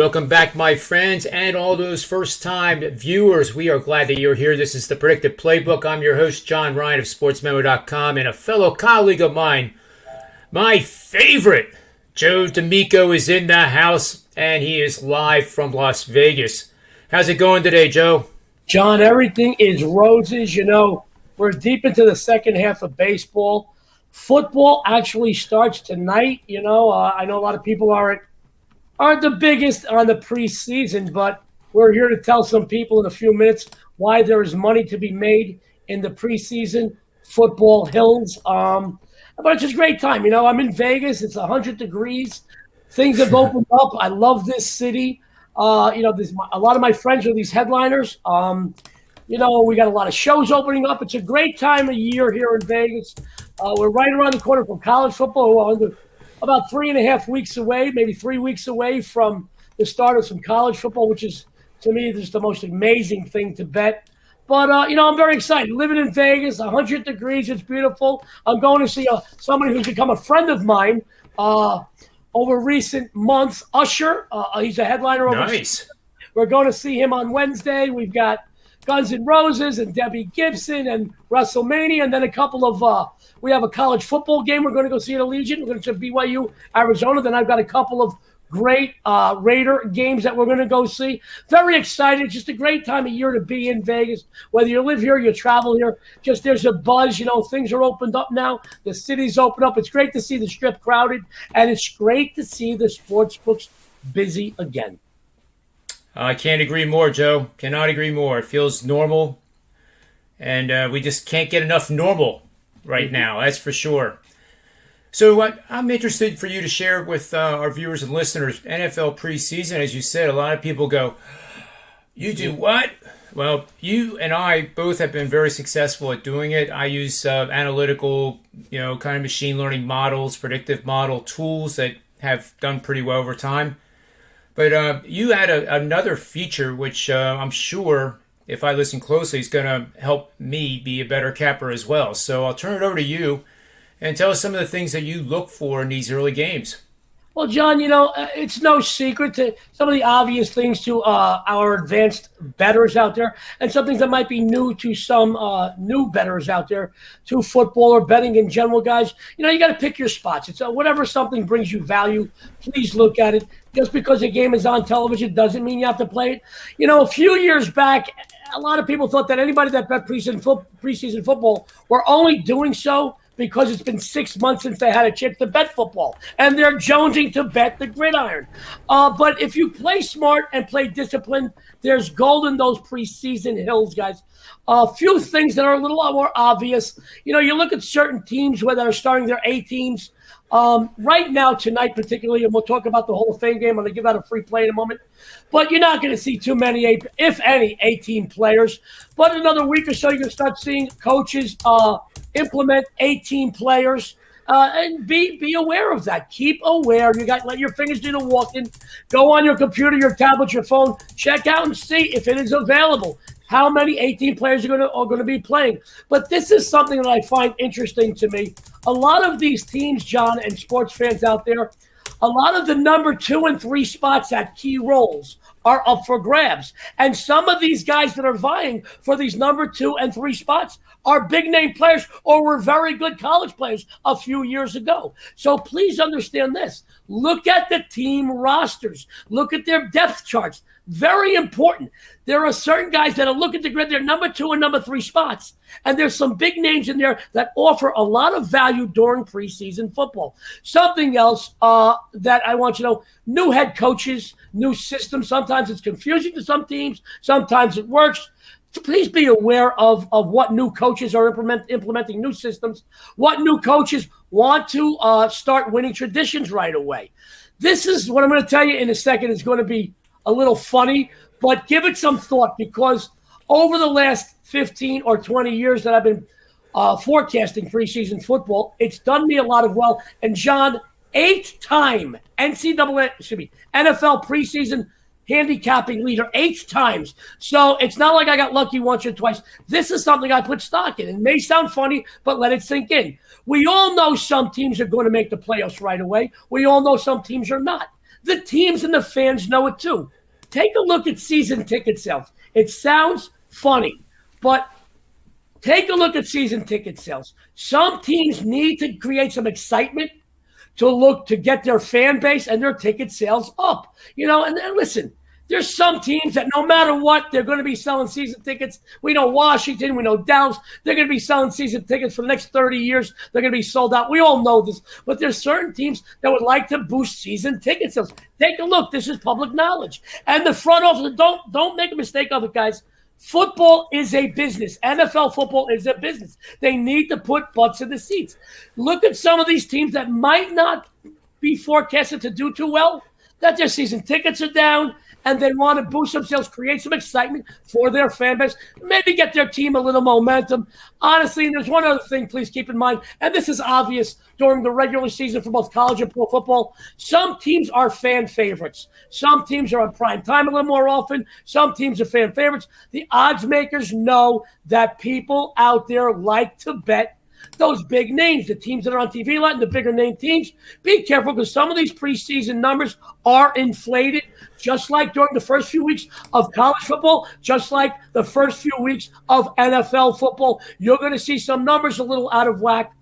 Welcome back, my friends, and all those first-time viewers. We are glad that you're here. This is the Predictive Playbook. I'm your host, John Ryan of SportsMemo.com, and a fellow colleague of mine, my favorite, Joe D'Amico, is in the house, and he is live from Las Vegas. How's it going today, Joe? John, everything is roses. You know, we're deep into the second half of baseball. Football actually starts tonight. You know, I know a lot of people aren't the biggest on the preseason, but we're here to tell some people in a few minutes why there is money to be made in the preseason football hills. But it's just a great time. You know, I'm in Vegas. It's 100 degrees. Things have opened up. I love this city. You know, a lot of my friends are these headliners. You know, we got a lot of shows opening up. It's a great time of year here in Vegas. We're right around the corner from college football. We're about 3.5 weeks away, maybe 3 weeks away from the start of some college football, which is, to me, just the most amazing thing to bet. But, you know, I'm very excited. Living in Vegas, 100 degrees, it's beautiful. I'm going to see somebody who's become a friend of mine over recent months, Usher. He's a headliner over. Nice. We're going to see him on Wednesday. We've got Guns N' Roses and Debbie Gibson and WrestleMania, and then a couple of we have a college football game we're going to go see at Allegiant. We're going to BYU, Arizona. Then I've got a couple of great Raider games that we're going to go see. Very excited. Just a great time of year to be in Vegas. Whether you live here, you travel here, just there's a buzz. You know, things are opened up now. The city's opened up. It's great to see the Strip crowded, and it's great to see the sports books busy again. I can't agree more, Joe. Cannot agree more. It feels normal, and we just can't get enough normal right now. That's for sure. So I'm interested for you to share with our viewers and listeners NFL preseason. As you said, a lot of people go, you do what? Well, you and I both have been very successful at doing it. I use analytical, kind of machine learning models, predictive model tools that have done pretty well over time. But you add another feature, which I'm sure, if I listen closely, is going to help me be a better capper as well. So I'll turn it over to you and tell us some of the things that you look for in these early games. Well, John, it's no secret to some of the obvious things to our advanced bettors out there, and some things that might be new to some new bettors out there to football or betting in general, guys. You got to pick your spots. It's whatever something brings you value, please look at it. Just because a game is on television doesn't mean you have to play it. A few years back, a lot of people thought that anybody that bet preseason football were only doing so because it's been 6 months since they had a chance to bet football, and they're jonesing to bet the gridiron. But if you play smart and play disciplined, there's gold in those preseason hills, guys. A few things that are a little more obvious. You look at certain teams where they're starting their A teams. Right now, tonight particularly, and we'll talk about the Hall of Fame game. I'm going to give out a free play in a moment. But you're not going to see too many, if any, A-team players. But another week or so, you're going to start seeing coaches implement A-team players. And be aware of that. Keep aware. Let your fingers do the walking. Go on your computer, your tablet, your phone. Check out and see if it is available. How many 18 players are going to be playing? But this is something that I find interesting to me. A lot of these teams, John, and sports fans out there, a lot of the number 2 and 3 spots at key roles are up for grabs. And some of these guys that are vying for these number 2 and 3 spots are big name players or were very good college players a few years ago. So please understand this. Look at the team rosters. Look at their depth charts. Very important. There are certain guys that are looking to grab their number 2 and number 3 spots. And there's some big names in there that offer a lot of value during preseason football. Something else that I want you to know, new head coaches, new systems. Sometimes it's confusing to some teams. Sometimes it works. So please be aware of what new coaches are implementing new systems, what new coaches want to start winning traditions right away. This is what I'm going to tell you in a second. It's going to be a little funny, but give it some thought, because over the last 15 or 20 years that I've been forecasting preseason football, it's done me a lot of well. And John, 8-time NFL preseason handicapping leader 8 times. So it's not like I got lucky once or twice. This is something I put stock in. It may sound funny, but let it sink in. We all know some teams are going to make the playoffs right away. We all know some teams are not. The teams and the fans know it too. Take a look at season ticket sales. It sounds funny, but take a look at season ticket sales. Some teams need to create some excitement to get their fan base and their ticket sales up. And listen, there's some teams that no matter what, they're going to be selling season tickets. We know Washington, we know Dallas, they're going to be selling season tickets for the next 30 years. They're going to be sold out. We all know this. But there's certain teams that would like to boost season ticket sales. Take a look. This is public knowledge. And the front office, don't make a mistake of it, guys. Football is a business. NFL football is a business. They need to put butts in the seats. Look at some of these teams that might not be forecasted to do too well, that their season tickets are down, and they want to boost themselves, create some excitement for their fan base, maybe get their team a little momentum. Honestly, and there's one other thing, please keep in mind, and this is obvious during the regular season for both college and pro football. Some teams are fan favorites. Some teams are on prime time a little more often. Some teams are fan favorites. The odds makers know that people out there like to bet those big names, the teams that are on TV a lot and the bigger name teams. Be careful because some of these preseason numbers are inflated, just like during the first few weeks of college football, just like the first few weeks of NFL football. You're going to see some numbers a little out of whack.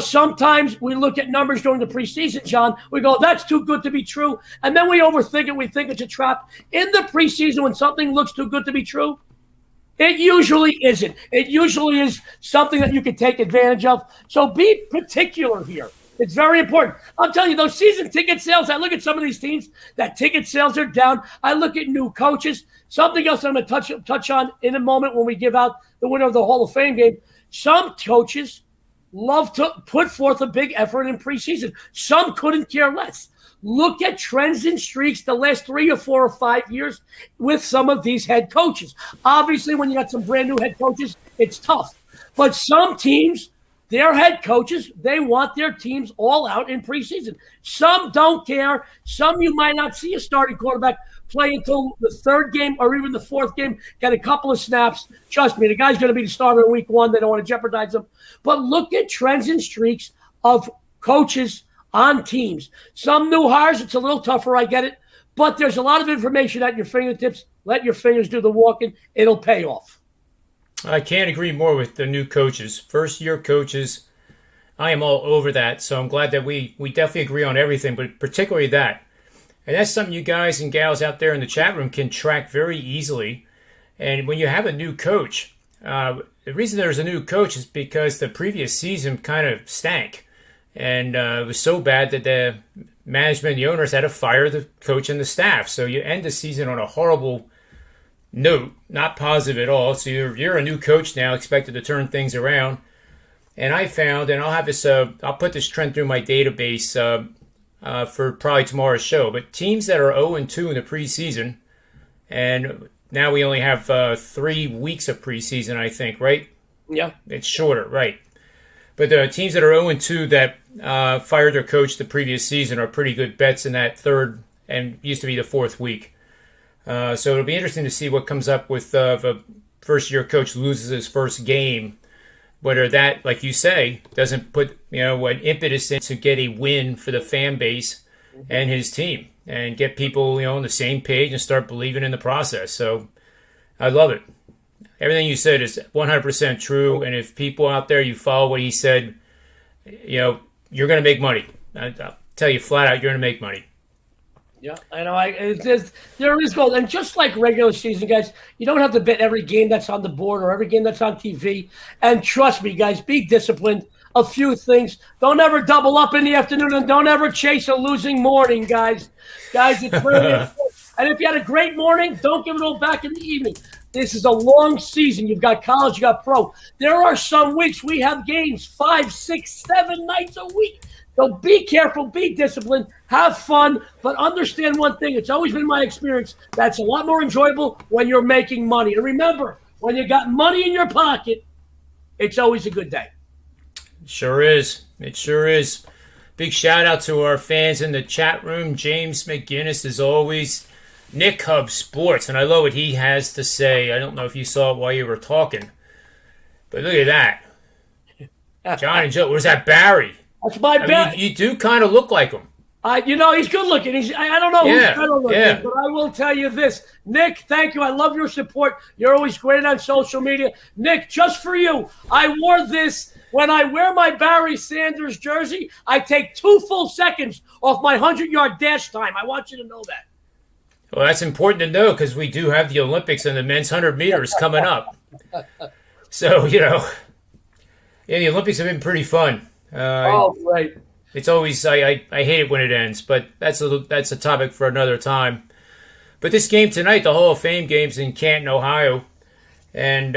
Sometimes we look at numbers during the preseason, John. We go, that's too good to be true. And then we overthink it. We think it's a trap. In the preseason, when something looks too good to be true, it usually isn't. It usually is something that you can take advantage of. So be particular here. It's very important. I'm telling you, those season ticket sales, I look at some of these teams, that ticket sales are down. I look at new coaches. Something else I'm going to touch on in a moment when we give out the winner of the Hall of Fame game. Some coaches love to put forth a big effort in preseason. Some couldn't care less. Look at trends and streaks the last 3 or 4 or 5 years with some of these head coaches. Obviously, when you got some brand new head coaches, it's tough. But some teams, their head coaches, they want their teams all out in preseason. Some don't care. Some you might not see a starting quarterback play until the third game or even the fourth game, get a couple of snaps. Trust me, the guy's going to be the starter in week 1. They don't want to jeopardize him. But look at trends and streaks of coaches on teams. Some new hires, it's a little tougher, I get it. But there's a lot of information at your fingertips. Let your fingers do the walking. It'll pay off. I can't agree more with the new coaches. First-year coaches, I am all over that. So I'm glad that we definitely agree on everything, but particularly that. And that's something you guys and gals out there in the chat room can track very easily. And when you have a new coach, the reason there's a new coach is because the previous season kind of stank. And it was so bad that the management and the owners had to fire the coach and the staff. So you end the season on a horrible note, not positive at all. So you're a new coach now, expected to turn things around. And I found, and I'll have this, I'll put this trend through my database for probably tomorrow's show. But teams that are 0-2 in the preseason, and now we only have 3 weeks of preseason, I think, right? Yeah. It's shorter, right? But the teams that are 0-2 that fired their coach the previous season are pretty good bets in that third and used to be the fourth week. So it'll be interesting to see what comes up with if a first-year coach loses his first game, whether that, like you say, doesn't put an impetus in to get a win for the fan base and his team and get people on the same page and start believing in the process. So I love it. Everything you said is 100% true, and if people out there, you follow what he said, you're going to make money. I'll tell you flat out, you're going to make money. Yeah, I know. There is gold. And just like regular season, guys, you don't have to bet every game that's on the board or every game that's on TV. And trust me, guys, be disciplined. A few things. Don't ever double up in the afternoon, and don't ever chase a losing morning, guys. Guys, it's really important. And if you had a great morning, don't give it all back in the evening. This is a long season. You've got college, you got pro. There are some weeks we have games 5, 6, 7 nights a week. So be careful, be disciplined, have fun, but understand one thing. It's always been my experience. That's a lot more enjoyable when you're making money. And remember, when you got money in your pocket, it's always a good day. Sure is. It sure is. Big shout out to our fans in the chat room. James McGinnis, as always. Nick Hub Sports, and I love what he has to say. I don't know if you saw it while you were talking, but look at that. John and Joe, where's that Barry? That's my bet. You do kind of look like him. He's good looking. I don't know who's Yeah, better looking, yeah. but I will tell you this. Nick, thank you. I love your support. You're always great on social media. Nick, just for you, I wore this. When I wear my Barry Sanders jersey, I take 2 full seconds off my 100-yard dash time. I want you to know that. Well, that's important to know because we do have the Olympics and the men's 100 meters coming up. So, yeah, the Olympics have been pretty fun. Right. It's always I hate it when it ends, but that's a topic for another time. But this game tonight, the Hall of Fame game's in Canton, Ohio, and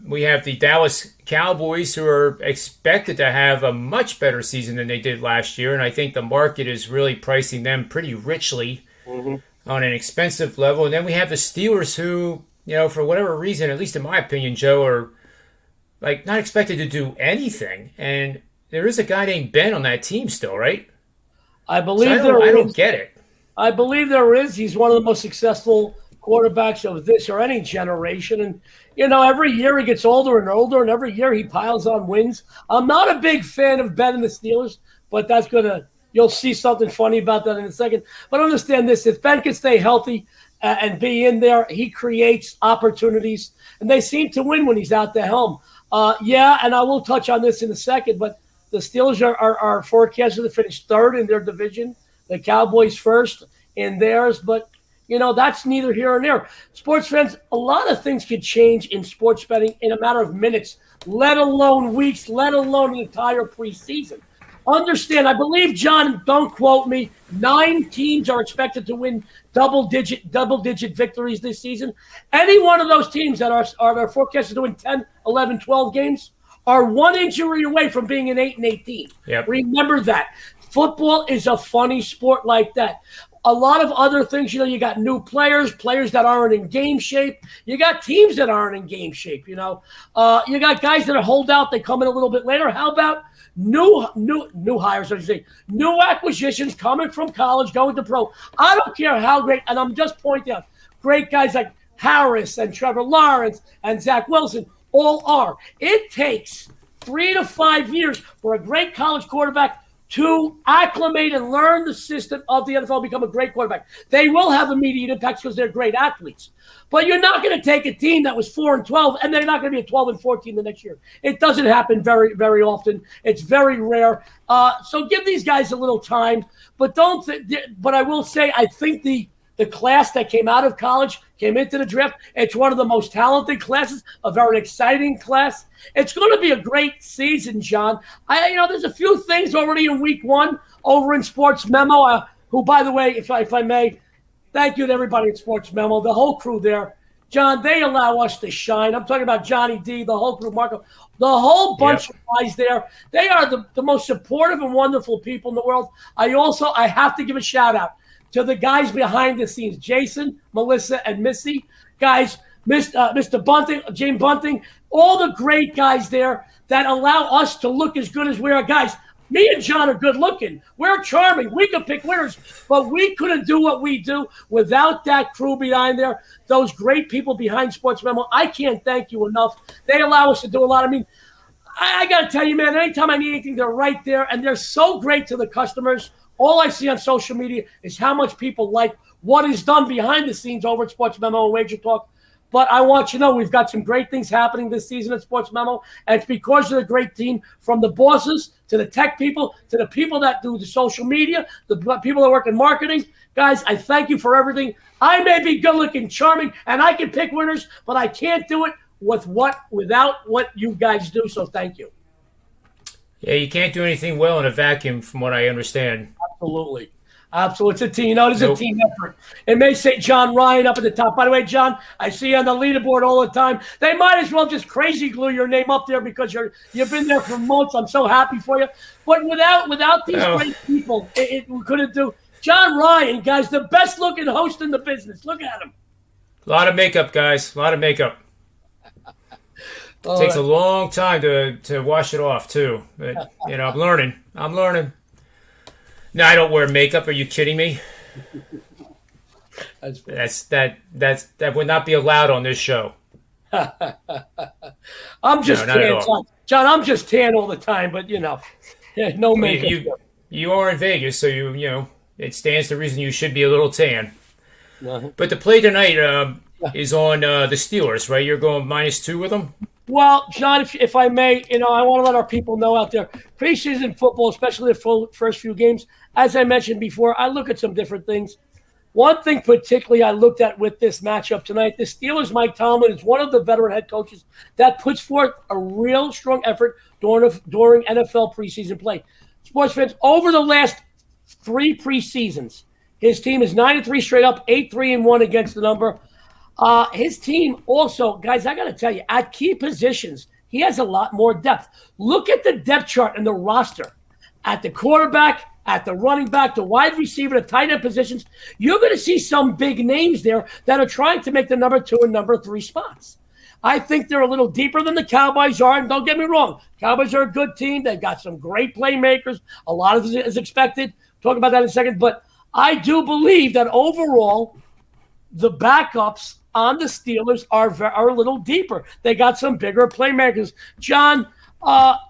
we have the Dallas Cowboys, who are expected to have a much better season than they did last year, and I think the market is really pricing them pretty richly on an expensive level. And then we have the Steelers, who, for whatever reason, at least in my opinion, Joe, are like not expected to do anything. And there is a guy named Ben on that team still, right? I believe I don't get it. I believe there is. He's one of the most successful quarterbacks of this or any generation. And, every year he gets older and older, and every year he piles on wins. I'm not a big fan of Ben and the Steelers, but you'll see something funny about that in a second. But understand this, if Ben can stay healthy and be in there, he creates opportunities, and they seem to win when he's out the helm. And I will touch on this in a second, but the Steelers are forecasted to finish third in their division, the Cowboys first in theirs, but that's neither here nor there. Sports fans, a lot of things could change in sports betting in a matter of minutes, let alone weeks, let alone the entire preseason. Understand, I believe, John, don't quote me, 9 teams are expected to win double-digit victories this season. Any one of those teams that are forecasted to win 10, 11, 12 games are 1 injury away from being an 8-8 team. Yep. Remember that. Football is a funny sport like that. A lot of other things, you got new players that aren't in game shape. You got teams that aren't in game shape, You got guys that are hold out, they come in a little bit later. How about new hires, new acquisitions coming from college, going to pro? I don't care how great, and I'm just pointing out, great guys like Harris and Trevor Lawrence and Zach Wilson all are. It takes 3 to 5 years for a great college quarterback to acclimate and learn the system of the NFL, become a great quarterback. They will have immediate impacts because they're great athletes. But you're not going to take a team that was 4-12 and they're not going to be a 12-14 the next year. It doesn't happen very, very often. It's very rare. So give these guys a little time. But but I will say, I think the class that came out of college, came into the draft, it's one of the most talented classes, a very exciting class. It's going to be a great season, John. There's a few things already in week 1 over in Sports Memo, who, by the way, if I may, thank you to everybody at Sports Memo, the whole crew there. John, they allow us to shine. I'm talking about Johnny D, the whole crew, Marco, the whole bunch of guys there. They are the most supportive and wonderful people in the world. I have to give a shout out to the guys behind the scenes, Jason, Melissa, and Missy. Guys, Mr. Bunting, James Bunting, all the great guys there that allow us to look as good as we are. Guys, me and John are good looking. We're charming. We could pick winners, but we couldn't do what we do without that crew behind there, those great people behind Sports Memo. I can't thank you enough. They allow us to do a lot. I got to tell you, man, anytime I need anything, they're right there, and they're so great to the customers. All I see on social media is how much people like what is done behind the scenes over at Sports Memo and WagerTalk. But I want you to know we've got some great things happening this season at Sports Memo, and it's because of the great team, from the bosses to the tech people to the people that do the social media, the people that work in marketing. Guys, I thank you for everything. I may be good-looking, charming, and I can pick winners, but I can't do it without what you guys do, so thank you. Yeah, you can't do anything well in a vacuum, from what I understand. Absolutely. It's a team. It is a team effort. It may say John Ryan up at the top. By the way, John, I see you on the leaderboard all the time. They might as well just crazy glue your name up there because you've been there for months. I'm so happy for you. But without these great people, we couldn't do. John Ryan, guys, the best looking host in the business. Look at him. A lot of makeup, guys. A lot of makeup. It takes a long time to wash it off, too. But, I'm learning. No, I don't wear makeup. Are you kidding me? That would not be allowed on this show. I'm just tan, John. I'm just tan all the time, but no makeup. You are in Vegas, so you it stands to reason you should be a little tan. Uh-huh. But the play tonight is on the Steelers, right? You're going -2 with them? Well, John, if I may, I want to let our people know out there, preseason football, especially the first few games, as I mentioned before, I look at some different things. One thing particularly I looked at with this matchup tonight, the Steelers' Mike Tomlin is one of the veteran head coaches that puts forth a real strong effort during NFL preseason play. Sports fans, over the last 3 preseasons, his team is 9-3 straight up, 8-3-1 against the number. His team also, guys, I got to tell you, at key positions, he has a lot more depth. Look at the depth chart and the roster. At the quarterback, at the running back, the wide receiver, the tight end positions, you're going to see some big names there that are trying to make the number 2 and number 3 spots. I think they're a little deeper than the Cowboys are, and don't get me wrong, Cowboys are a good team. They've got some great playmakers. A lot of it is expected. Talk about that in a second. But I do believe that overall, the backups on the Steelers are a little deeper. They got some bigger playmakers. John,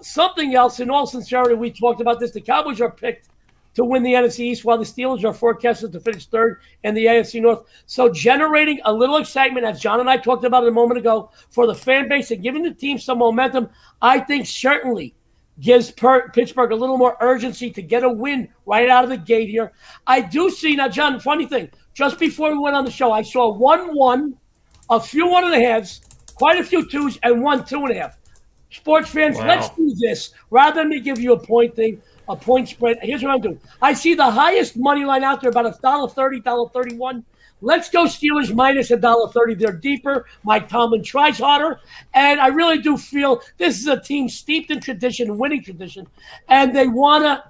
something else, in all sincerity, we talked about this. The Cowboys are picked to win the NFC East, while the Steelers are forecasted to finish 3rd in the AFC North. So generating a little excitement, as John and I talked about it a moment ago, for the fan base and giving the team some momentum, I think certainly gives Pittsburgh a little more urgency to get a win right out of the gate here. I do see, now, John, funny thing, just before we went on the show, I saw 1-1, a few 1.5s, quite a few 2s, and 1 2.5. Sports fans, wow. Let's do this. Rather than me give you a point spread, here's what I'm doing. I see the highest money line out there, about $1.30, $1.31. Let's go Steelers minus $1.30. They're deeper. Mike Tomlin tries harder. And I really do feel this is a team steeped in tradition, winning tradition. And they wanna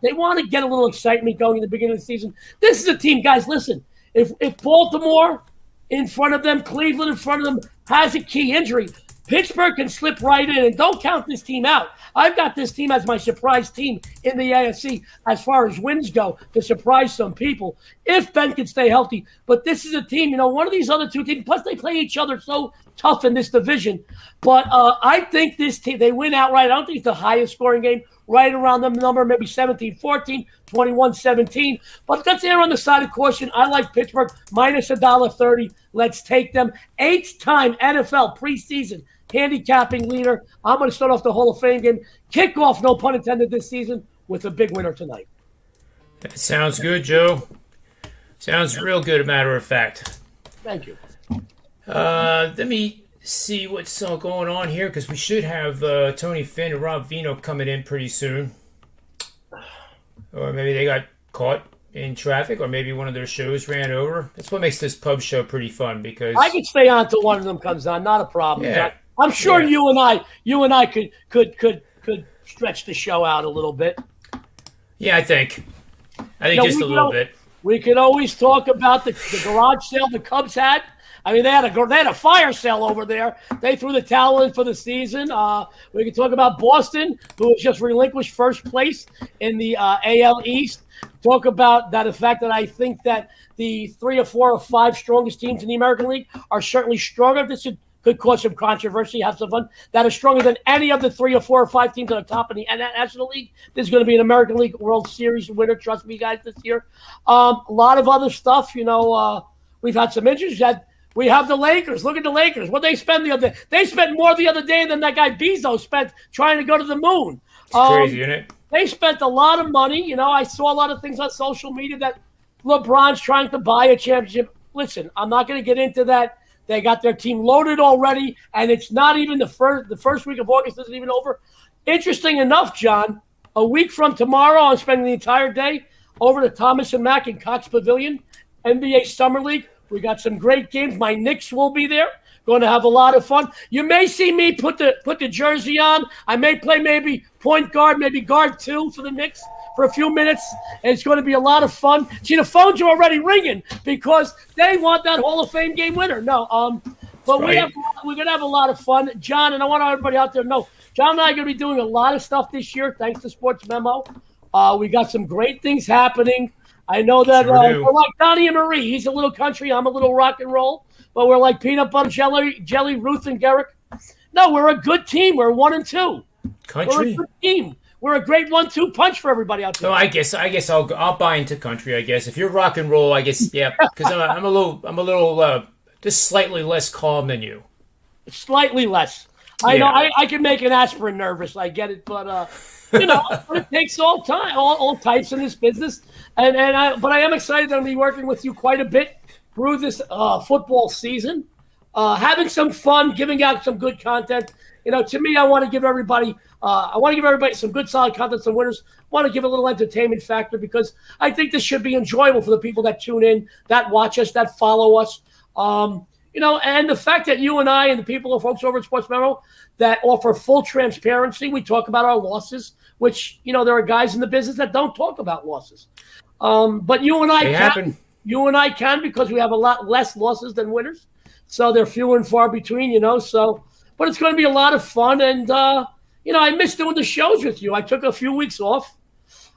get a little excitement going in the beginning of the season. This is a team, guys, listen, if Baltimore in front of them, Cleveland in front of them has a key injury, Pittsburgh can slip right in, and don't count this team out. I've got this team as my surprise team in the AFC as far as wins go to surprise some people if Ben can stay healthy. But this is a team, one of these other 2 teams, plus they play each other so tough in this division. But I think this team, they win outright. I don't think it's the highest scoring game, right around the number, maybe 17-14, 21-17. But let's err on the side of caution. I like Pittsburgh minus $1.30. Let's take them. 8th-time NFL preseason handicapping leader. I'm going to start off the Hall of Fame game. Kickoff, no pun intended, this season with a big winner tonight. That sounds good, Joe. Sounds real good, a matter of fact. Thank you. Let me see what's going on here, because we should have Tony Finn and Rob Veno coming in pretty soon. Or maybe they got caught in traffic, or maybe one of their shows ran over. That's what makes this pub show pretty fun, because I could stay on until one of them comes on. Not a problem. Yeah. I'm sure Yeah. you and I could stretch the show out a little bit. Yeah, I think just a little bit. We could always talk about the garage sale the Cubs had. I mean, they had a fire sale over there. They threw the towel in for the season. We could talk about Boston, who has just relinquished first place in the AL East. Talk about the fact that I think that the 3 or 4 or 5 strongest teams in the American League are certainly stronger. This could cause some controversy, have some fun. That is stronger than any of the 3 or 4 or 5 teams at the top of the National League. This is going to be an American League World Series winner. Trust me, guys, this year. A lot of other stuff. We've had some injuries. We have the Lakers. Look at the Lakers. What they spend the other day? They spent more the other day than that guy Bezos spent trying to go to the moon. It's crazy, isn't it? They spent a lot of money. I saw a lot of things on social media that LeBron's trying to buy a championship. Listen, I'm not going to get into that. They got their team loaded already, and it's not even the first week of August isn't even over. Interesting enough, John, a week from tomorrow, I'm spending the entire day over to Thomas and Mack in Cox Pavilion, NBA Summer League. We got some great games. My Knicks will be there. Going to have a lot of fun. You may see me put the jersey on. I may play maybe point guard, maybe guard 2 for the Knicks for a few minutes. And it's going to be a lot of fun. See, the phones are already ringing because they want that Hall of Fame game winner. No, but right. we're going to have a lot of fun. John, and I want everybody out there to know, John and I are going to be doing a lot of stuff this year thanks to Sports Memo. We got some great things happening. I know that we're like Donnie and Marie. He's a little country. I'm a little rock and roll. But we're like peanut butter jelly, Ruth and Garrick. No, we're a good team. We're 1-2. Country? We're a good team. we're a great 1-2 punch for everybody out there. So I guess I'll buy into country. I guess if you're rock and roll, I guess because I'm a little just slightly less calm than you. Slightly less. I know I can make an aspirin nervous. I get it, but it takes all types in this business. But I am excited to be working with you quite a bit through this football season, having some fun, giving out some good content. To me, I want to give everybody some good, solid content, some winners. I want to give a little entertainment factor because I think this should be enjoyable for the people that tune in, that watch us, that follow us. And the fact that you and I and the people, folks over at Sports Memo that offer full transparency, we talk about our losses, which, there are guys in the business that don't talk about losses. But you and I can. You and I can because we have a lot less losses than winners. So they're few and far between, But it's going to be a lot of fun. And, I miss doing the shows with you. I took a few weeks off.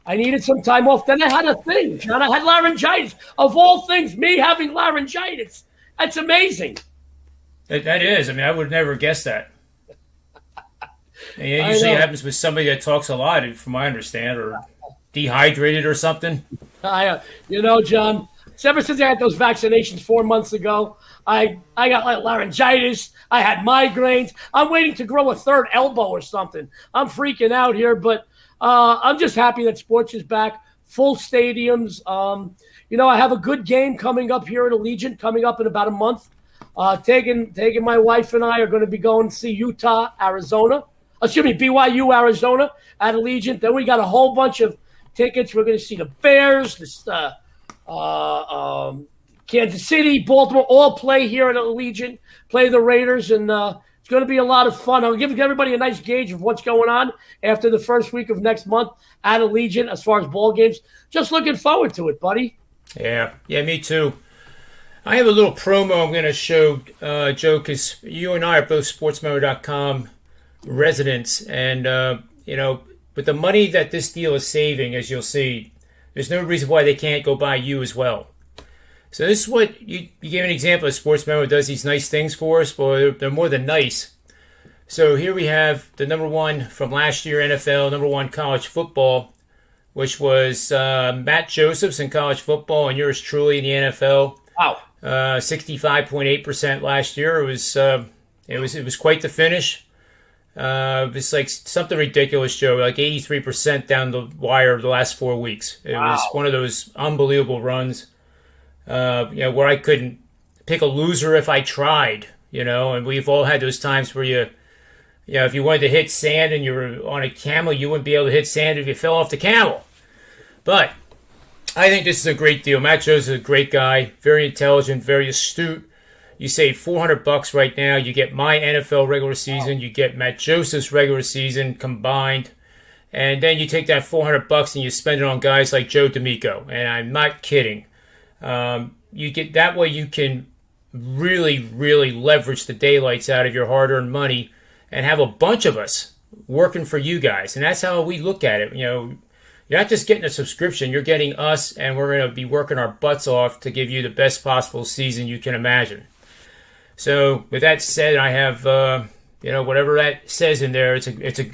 I needed some time off. Then I had a thing, John. I had laryngitis. Of all things, me having laryngitis. That's amazing. That is. I mean, I would never guess that. And usually it happens with somebody that talks a lot, from what I understand, or dehydrated or something. John, ever since I had those vaccinations 4 months ago, I got laryngitis. I had migraines. I'm waiting to grow a third elbow or something. I'm freaking out here, but I'm just happy that sports is back. Full stadiums. I have a good game coming up here at Allegiant coming up in about a month. Taking my wife and I are going to be going to see BYU, Arizona at Allegiant. Then we got a whole bunch of tickets. We're going to see the Bears, Kansas City, Baltimore, all play here at Allegiant, play the Raiders, and it's going to be a lot of fun. I'll give everybody a nice gauge of what's going on after the first week of next month at Allegiant as far as ball games. Just looking forward to it, buddy. Yeah, me too. I have a little promo I'm going to show, Joe, because you and I are both SportsMemo.com residents, and with the money that this deal is saving, as you'll see, there's no reason why they can't go buy you as well. So this is what you gave an example of. Sports Memo does these nice things for us. Well, they're more than nice. So here we have the number one from last year NFL, number one college football, which was Matt Josephs in college football and yours truly in the NFL. Wow. 65.8% last year. It was quite the finish. It was like something ridiculous, Joe, like 83% down the wire the last 4 weeks. It was one of those unbelievable runs. Where I couldn't pick a loser if I tried, and we've all had those times where if you wanted to hit sand and you were on a camel, you wouldn't be able to hit sand if you fell off the camel. But I think this is a great deal. Matt Jones is a great guy, very intelligent, very astute. You save $400 right now. You get my NFL regular season. You get Matt Joseph's regular season combined. And then you take that $400 and you spend it on guys like Joe D'Amico. And I'm not kidding. You get that way you can really, really leverage the daylights out of your hard-earned money and have a bunch of us working for you guys. And that's how we look at it. You're not just getting a subscription. You're getting us, and we're going to be working our butts off to give you the best possible season you can imagine. So with that said, I have, whatever that says in there, it's a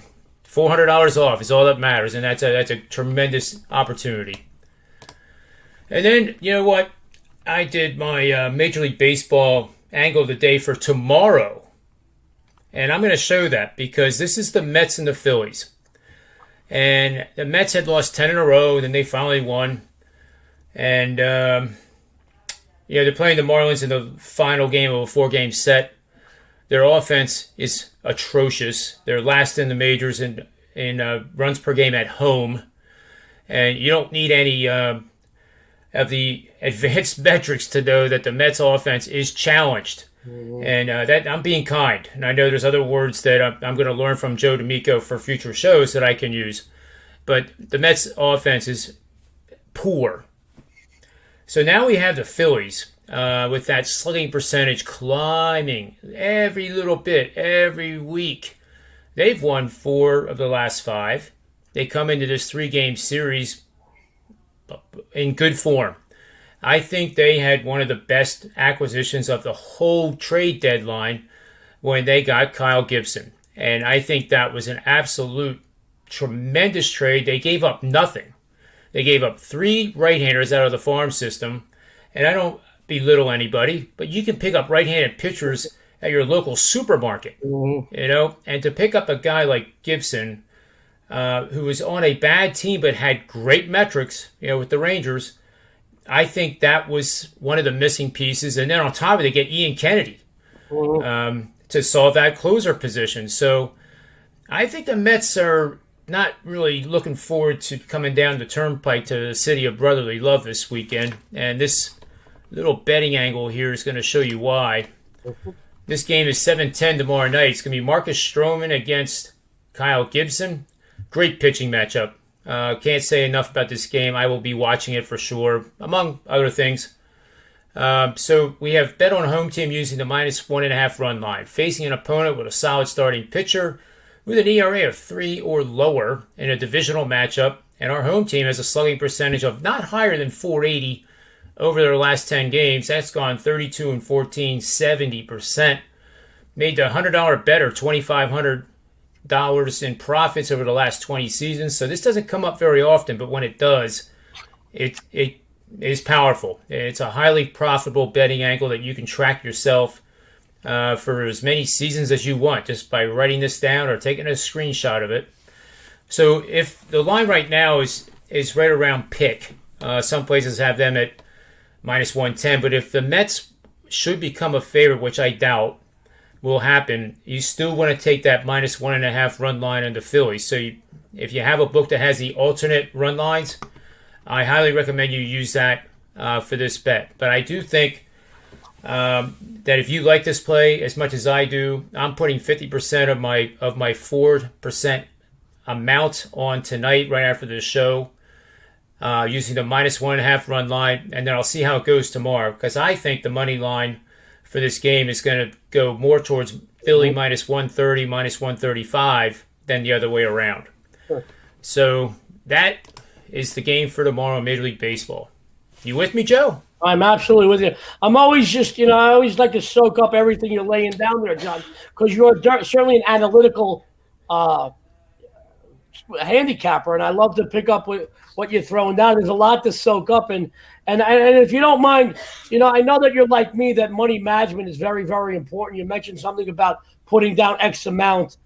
$400 off is all that matters. And that's a tremendous opportunity. And then, you know what? I did my Major League Baseball angle of the day for tomorrow. And I'm going to show that because this is the Mets and the Phillies. And the Mets had lost 10 in a row, and then they finally won. And, they're playing the Marlins in the final game of a 4-game set. Their offense is atrocious. They're last in the majors in runs per game at home. And you don't need any of the advanced metrics to know that the Mets offense is challenged. And that I'm being kind. And I know there's other words that I'm going to learn from Joe D'Amico for future shows that I can use. But the Mets offense is poor. So now we have the Phillies with that slugging percentage climbing every little bit, every week. They've won 4 of the last 5. They come into this 3-game series in good form. I think they had one of the best acquisitions of the whole trade deadline when they got Kyle Gibson. And I think that was an absolute tremendous trade. They gave up nothing. They gave up 3 right-handers out of the farm system, and I don't belittle anybody, but you can pick up right-handed pitchers at your local supermarket, and to pick up a guy like Gibson, who was on a bad team but had great metrics, with the Rangers, I think that was one of the missing pieces. And then on top of it, they get Ian Kennedy to solve that closer position. So I think the Mets are not really looking forward to coming down the turnpike to the city of brotherly love this weekend. And this little betting angle here is going to show you why. This game is 7:10 tomorrow night. It's going to be Marcus Stroman against Kyle Gibson. Great pitching matchup. Can't say enough about this game. I will be watching it for sure, among other things. So we have bet on home team using the -1.5 run line, facing an opponent with a solid starting pitcher with an ERA of 3 or lower in a divisional matchup. And our home team has a slugging percentage of not higher than .480 over their last 10 games. That's gone 32-14, 70%. Made the $100 better, $2,500 in profits over the last 20 seasons. So this doesn't come up very often, but when it does, it is powerful. It's a highly profitable betting angle that you can track yourself for as many seasons as you want, just by writing this down or taking a screenshot of it. So if the line right now is right around pick, some places have them at -110, but if the Mets should become a favorite, which I doubt will happen, you still want to take that -1.5 run line on the Phillies. So if you have a book that has the alternate run lines, I highly recommend you use that for this bet. But I do think that if you like this play as much as I do, I'm putting 50% of my 4% amount on tonight right after the show, using the -1.5 run line, and then I'll see how it goes tomorrow, because I think the money line for this game is going to go more towards Philly -130, -135 than the other way around. Sure. So that is the game for tomorrow in Major League Baseball. You with me, Joe? I'm absolutely with you. I'm always just, I always like to soak up everything you're laying down there, John, because you're certainly an analytical handicapper, and I love to pick up what you're throwing down. There's a lot to soak up, and if you don't mind, I know that you're like me, that money management is very, very important. You mentioned something about putting down X amount.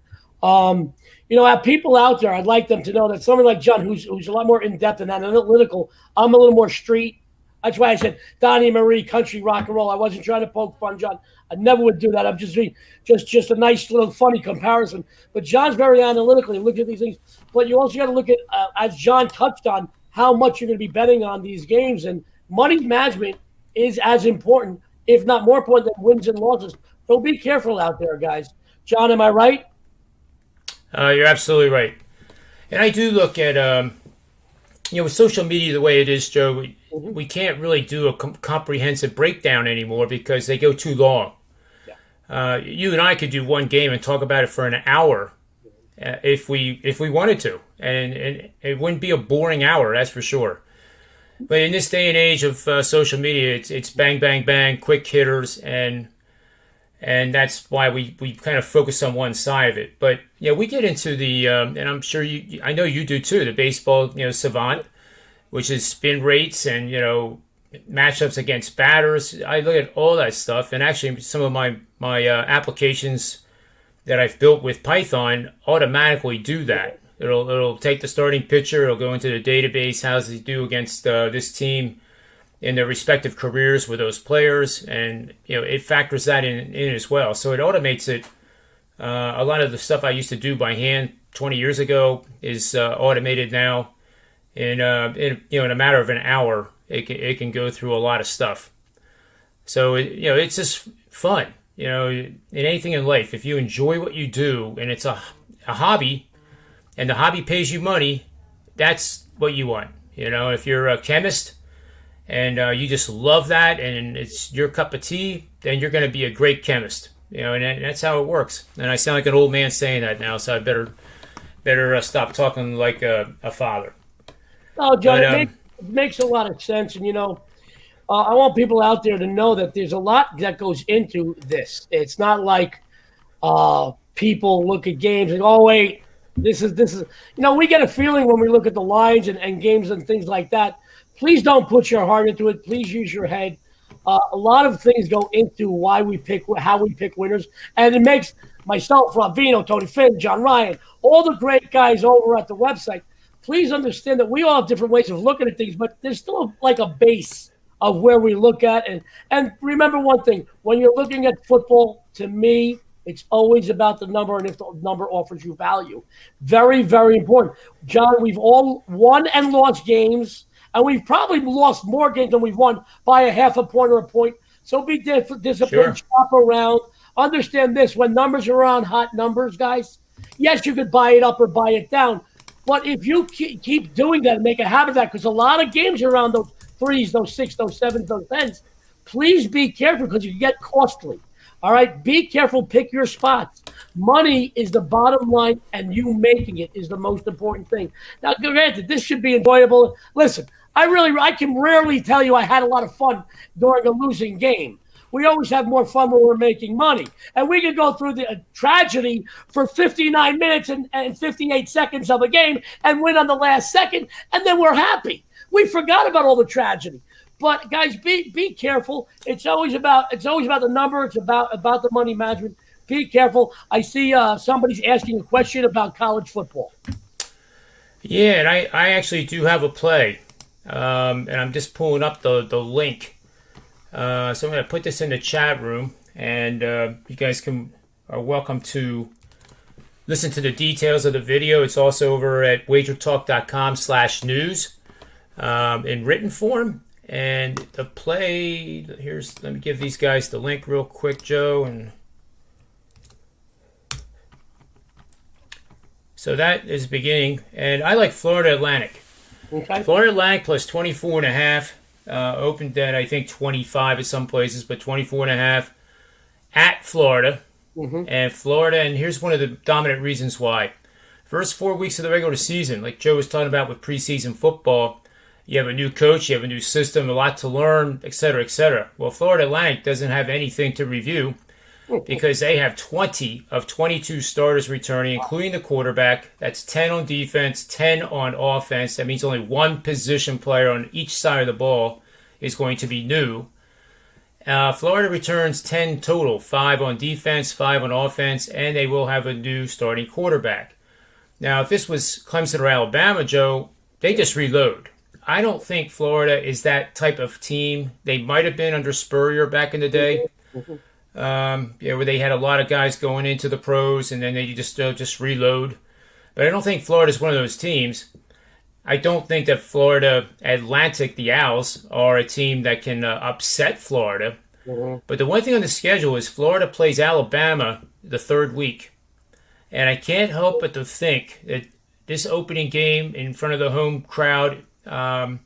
Have people out there, I'd like them to know that someone like John, who's a lot more in-depth and analytical, I'm a little more street. That's why I said Donnie Marie, country rock and roll. I wasn't trying to poke fun, John. I never would do that. I'm just being just a nice little funny comparison. But John's very analytical. He looks at these things. But you also got to look at, as John touched on, how much you're going to be betting on these games. And money management is as important, if not more important, than wins and losses. So be careful out there, guys. John, am I right? You're absolutely right. And I do look at, with social media the way it is, Joe, we can't really do a comprehensive breakdown anymore because they go too long. Yeah. You and I could do one game and talk about it for an hour if we wanted to, and it wouldn't be a boring hour, that's for sure. But in this day and age of social media, it's bang, bang, bang, quick hitters, and that's why we kind of focus on one side of it. But we get into the and I'm sure I know you do too, the baseball savant, which is spin rates and matchups against batters. I look at all that stuff, and actually some of my applications that I've built with Python automatically do that. It'll take the starting pitcher, it'll go into the database, how does he do against this team in their respective careers with those players, and it factors that in as well. So it automates it. A lot of the stuff I used to do by hand 20 years ago is automated now. In a matter of an hour, it can go through a lot of stuff. So it's just fun. In anything in life, if you enjoy what you do and it's a hobby, and the hobby pays you money, that's what you want. If you're a chemist and you just love that and it's your cup of tea, then you're going to be a great chemist. And that's how it works. And I sound like an old man saying that now, so I better stop talking like a father. Oh, John, it makes a lot of sense. And, I want people out there to know that there's a lot that goes into this. It's not like people look at games and, oh, wait, This is we get a feeling when we look at the lines and games and things like that. Please don't put your heart into it. Please use your head. A lot of things go into how we pick winners, and it makes myself, Veno, Tony Finn, John Ryan, all the great guys over at the website. Please understand that we all have different ways of looking at things, but there's still like a base of where we look at. And remember one thing, when you're looking at football, to me, it's always about the number and if the number offers you value. Very, very important. John, we've all won and lost games, and we've probably lost more games than we've won by a half a point or a point. So be disciplined, Sure. shop around. Understand this, when numbers are on hot numbers, guys, yes, you could buy it up or buy it down. But if you keep doing that and make a habit of that, because a lot of games are around those 3s, those 6s, those 7s, those 10s, please be careful because you get costly. All right, be careful. Pick your spots. Money is the bottom line, and you making it is the most important thing. Now, granted, this should be enjoyable. Listen, I can rarely tell you I had a lot of fun during a losing game. We always have more fun when we're making money. And we can go through the tragedy for 59 minutes and 58 seconds of a game and win on the last second, and then we're happy. We forgot about all the tragedy. But guys, be careful. It's always about the number. It's about the money management. Be careful. I see somebody's asking a question about college football. Yeah, and I actually do have a play, and I'm just pulling up the link. So I'm going to put this in the chat room, and you guys are welcome to listen to the details of the video. It's also over at WagerTalk.com/news in written form. And the play, let me give these guys the link real quick, Joe. And so that is beginning. And I like Florida Atlantic. Okay. Florida Atlantic plus 24.5. Opened at, I think, 25 at some places, but 24.5 at Florida. Mm-hmm. And Florida, and here's one of the dominant reasons why. First 4 weeks of the regular season, like Joe was talking about with preseason football, you have a new coach, you have a new system, a lot to learn, et cetera, et cetera. Well, Florida Atlantic doesn't have anything to review because they have 20 of 22 starters returning, including the quarterback. That's 10 on defense, 10 on offense. That means only one position player on each side of the ball is going to be new. Florida returns 10 total, 5 on defense, 5 on offense, and they will have a new starting quarterback. Now, if this was Clemson or Alabama, Joe, they just reload. I don't think Florida is that type of team. They might have been under Spurrier back in the day, where they had a lot of guys going into the pros and then they just reload. But I don't think Florida is one of those teams. I don't think that Florida Atlantic, the Owls, are a team that can upset Florida. Mm-hmm. But the one thing on the schedule is Florida plays Alabama the third week. And I can't help but to think that this opening game in front of the home crowd, as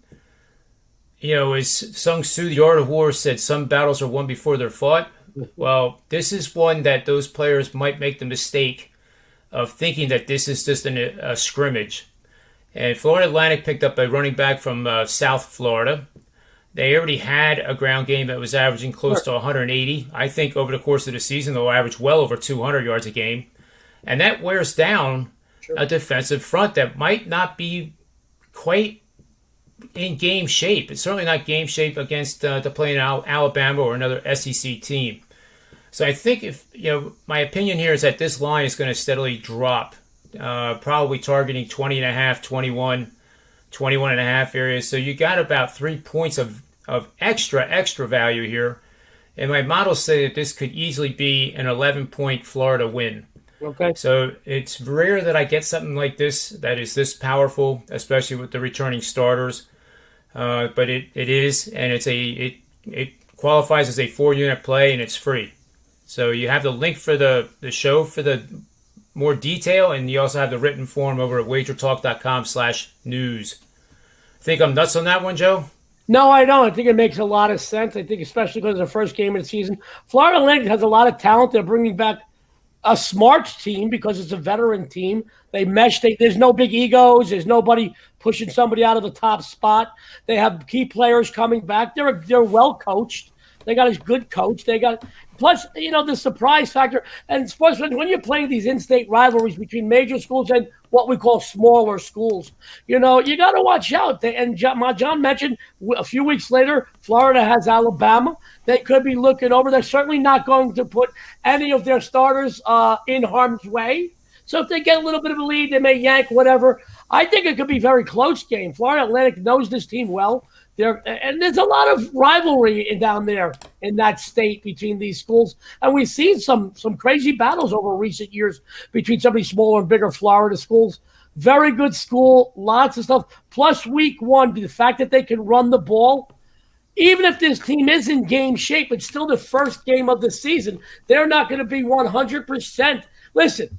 Sun Tzu, the Art of War, said, some battles are won before they're fought. Well, this is one that those players might make the mistake of thinking that this is just a scrimmage. And Florida Atlantic picked up a running back from South Florida. They already had a ground game that was averaging close to 180. I think over the course of the season, they'll average well over 200 yards a game. And that wears down a defensive front that might not be quite in game shape. It's certainly not game shape against to play in Alabama or another SEC team. So I think my opinion here is that this line is going to steadily drop, probably targeting 20.5, 21, 21.5 areas. So you got about 3 points of extra value here. And my models say that this could easily be an 11-point Florida win. Okay. So it's rare that I get something like this that is this powerful, especially with the returning starters. But it is, and it qualifies as a 4-unit play, and it's free. So you have the link for the show for the more detail, and you also have the written form over at WagerTalk.com/news. Think I'm nuts on that one, Joe? No, I don't. I think it makes a lot of sense. I think especially because it's the first game of the season. Florida Atlantic has a lot of talent. They're bringing back a smart team because it's a veteran team. They mesh. There's no big egos. There's nobody pushing somebody out of the top spot. They have key players coming back. They're well coached. They got a good coach. They got Plus, the surprise factor. And sports, when you're playing these in-state rivalries between major schools and what we call smaller schools, you got to watch out. And John mentioned a few weeks later, Florida has Alabama. They could be looking over. They're certainly not going to put any of their starters in harm's way. So if they get a little bit of a lead, they may yank whatever. I think it could be a very close game. Florida Atlantic knows this team well. And there's a lot of rivalry down there in that state between these schools. And we've seen some crazy battles over recent years between some of these smaller and bigger Florida schools. Very good school, lots of stuff. Plus week one, the fact that they can run the ball. Even if this team is in game shape, it's still the first game of the season. They're not going to be 100%. Listen,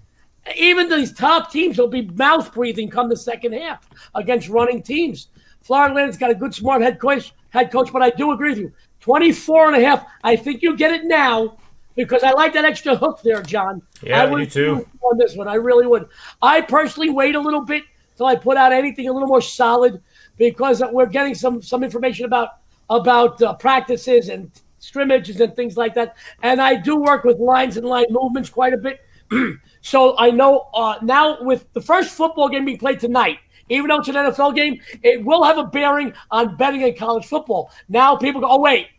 even these top teams will be mouth breathing come the second half against running teams. Florida Atlantic's got a good, smart head coach, but I do agree with you. 24.5. I think you get it now because I like that extra hook there, John. Yeah, I would you too. On this one, I really would. I personally wait a little bit till I put out anything a little more solid because we're getting some information about practices and scrimmages and things like that. And I do work with lines and line movements quite a bit. So I know now with the first football game being played tonight, even though it's an NFL game, it will have a bearing on betting in college football. Now people go, oh, wait,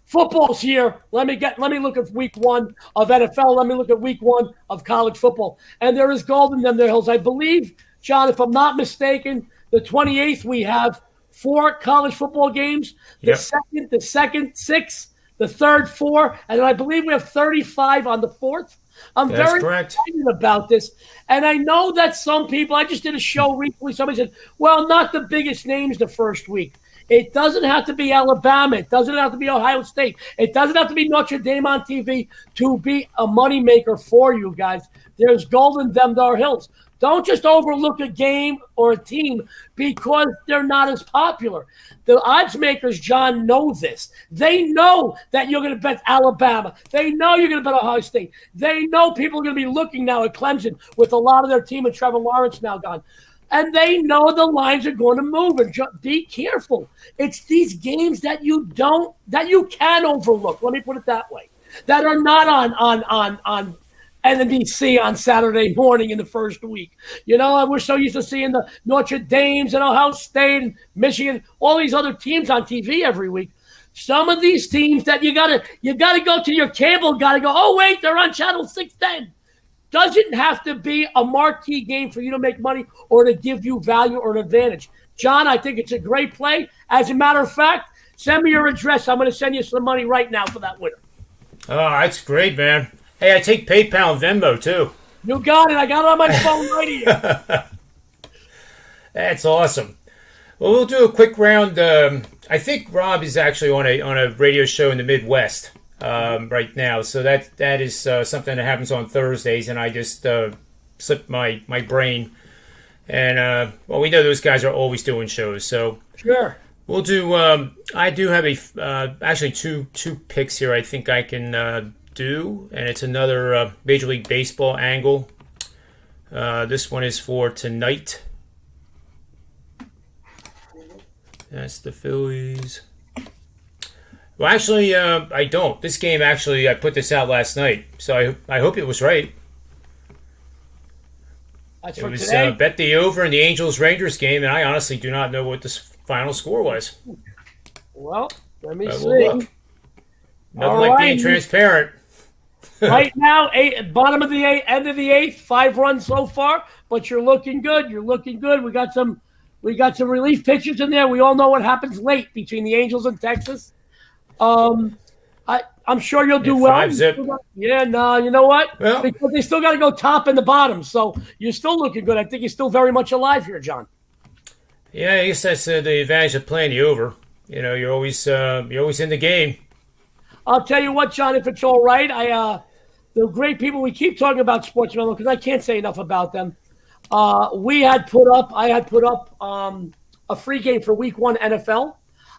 football's here. Let me look at week one of NFL. Let me look at week one of college football. And there is gold in them there, Hills. I believe, John, if I'm not mistaken, the 28th we have 4 college football games. The second 6, the third 4, and then I believe we have 35 on the 4th. I'm very excited about this. And I know that some people, I just did a show recently, somebody said, well, not the biggest names the first week. It doesn't have to be Alabama. It doesn't have to be Ohio State. It doesn't have to be Notre Dame on TV to be a moneymaker for you guys. There's gold in them there hills. Don't just overlook a game or a team because they're not as popular. The odds makers, John, know this. They know that you're going to bet Alabama. They know you're going to bet Ohio State. They know people are going to be looking now at Clemson with a lot of their team and Trevor Lawrence now gone. And they know the lines are going to move. And be careful. It's these games that you can overlook. Let me put it that way. That are not on NBC on Saturday morning in the first week. We're so used to seeing the Notre Dames and Ohio State and Michigan, all these other teams on TV every week. Some of these teams that you gotta go to your cable, gotta go, oh wait, they're on channel 610. Doesn't have to be a marquee game for you to make money or to give you value or an advantage. John, I think it's a great play. As a matter of fact, send me your address. I'm going to send you some money right now for that winner. Oh, that's great, man. Hey, I take PayPal and Venmo, too. You got it. I got it on my phone right here. That's awesome. Well, we'll do a quick round. I think Rob is actually on a radio show in the Midwest right now. So that is something that happens on Thursdays, and I just slipped my brain. And, we know those guys are always doing shows. So sure. We'll do I do have actually two picks here I think I can do, and it's another Major League Baseball angle. This one is for tonight. That's the Phillies. Well, actually, I don't. This game, actually, I put this out last night, so I hope it was right. That's it for was today? Bet the over in the Angels-Rangers game, and I honestly do not know what the final score was. Well, let me see. We'll look. Nothing like being transparent. Right now, bottom of the eighth, end of the eighth, 5 runs so far, but you're looking good. You're looking good. We got some relief pitchers in there. We all know what happens late between the Angels and Texas. I'm sure you'll do well. 5-zip. Yeah, no, you know what? Well, because they still got to go top and the bottom, so you're still looking good. I think you're still very much alive here, John. Yeah, I guess that's the advantage of playing the over. You're always in the game. I'll tell you what, John, if it's all right, the great people we keep talking about Sports Memo because I can't say enough about them. I had put up a free game for Week 1 NFL.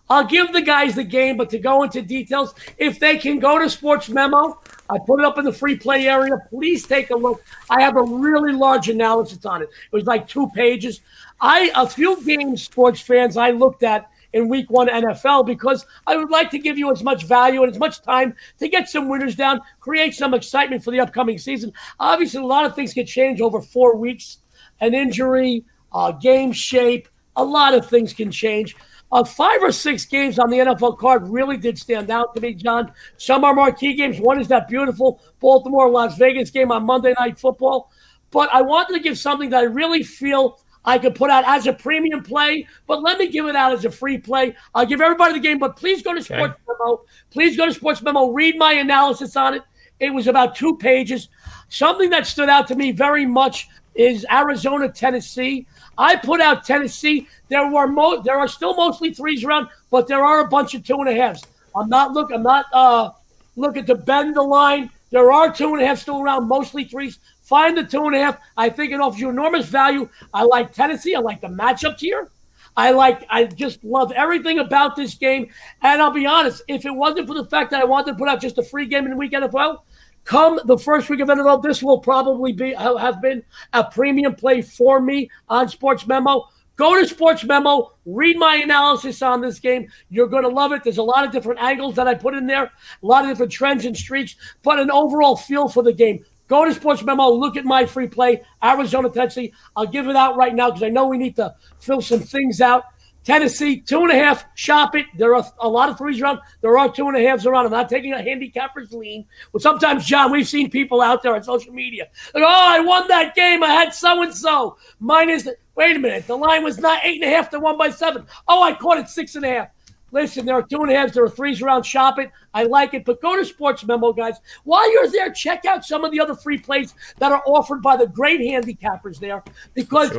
I'll give the guys the game, but to go into details, if they can go to Sports Memo, I put it up in the free play area. Please take a look. I have a really large analysis on it. It was like 2 pages. A few games, sports fans, I looked at in Week 1 NFL, because I would like to give you as much value and as much time to get some winners down, create some excitement for the upcoming season. Obviously, a lot of things can change over 4 weeks. An injury, game shape, a lot of things can change. 5 or 6 games on the NFL card really did stand out to me, John. Some are marquee games. One is that beautiful Baltimore-Las Vegas game on Monday Night Football. But I wanted to give something that I really feel I could put out as a premium play, but let me give it out as a free play. I'll give everybody the game, but please go to Sports Memo. Please go to Sports Memo. Read my analysis on it. It was about 2 pages. Something that stood out to me very much is Arizona, Tennessee. I put out Tennessee. There are still mostly 3s around, but there are a bunch of 2.5s. I'm not looking to bend the line. There are 2.5 still around, mostly 3s. Find the 2.5. I think it offers you enormous value. I like Tennessee. I like the matchups here. I just love everything about this game. And I'll be honest, if it wasn't for the fact that I wanted to put out just a free game in the week NFL, come the first week of NFL, this will probably have been a premium play for me on Sports Memo. Go to Sports Memo, read my analysis on this game. You're going to love it. There's a lot of different angles that I put in there, a lot of different trends and streaks, but an overall feel for the game. Go to Sports Memo, look at my free play, Arizona, Tennessee. I'll give it out right now because I know we need to fill some things out. Tennessee, 2.5, shop it. There are a lot of 3s around. There are 2.5s around. I'm not taking a handicapper's lean. Well, sometimes, John, we've seen people out there on social media. Like, I won that game. I had so-and-so. Wait a minute. The line was not 8.5 to 1 by 7. I caught it 6.5. Listen, there are 2.5s. There are 3s around. Shop it. I like it. But go to Sports Memo, guys. While you're there, check out some of the other free plays that are offered by the great handicappers there. Because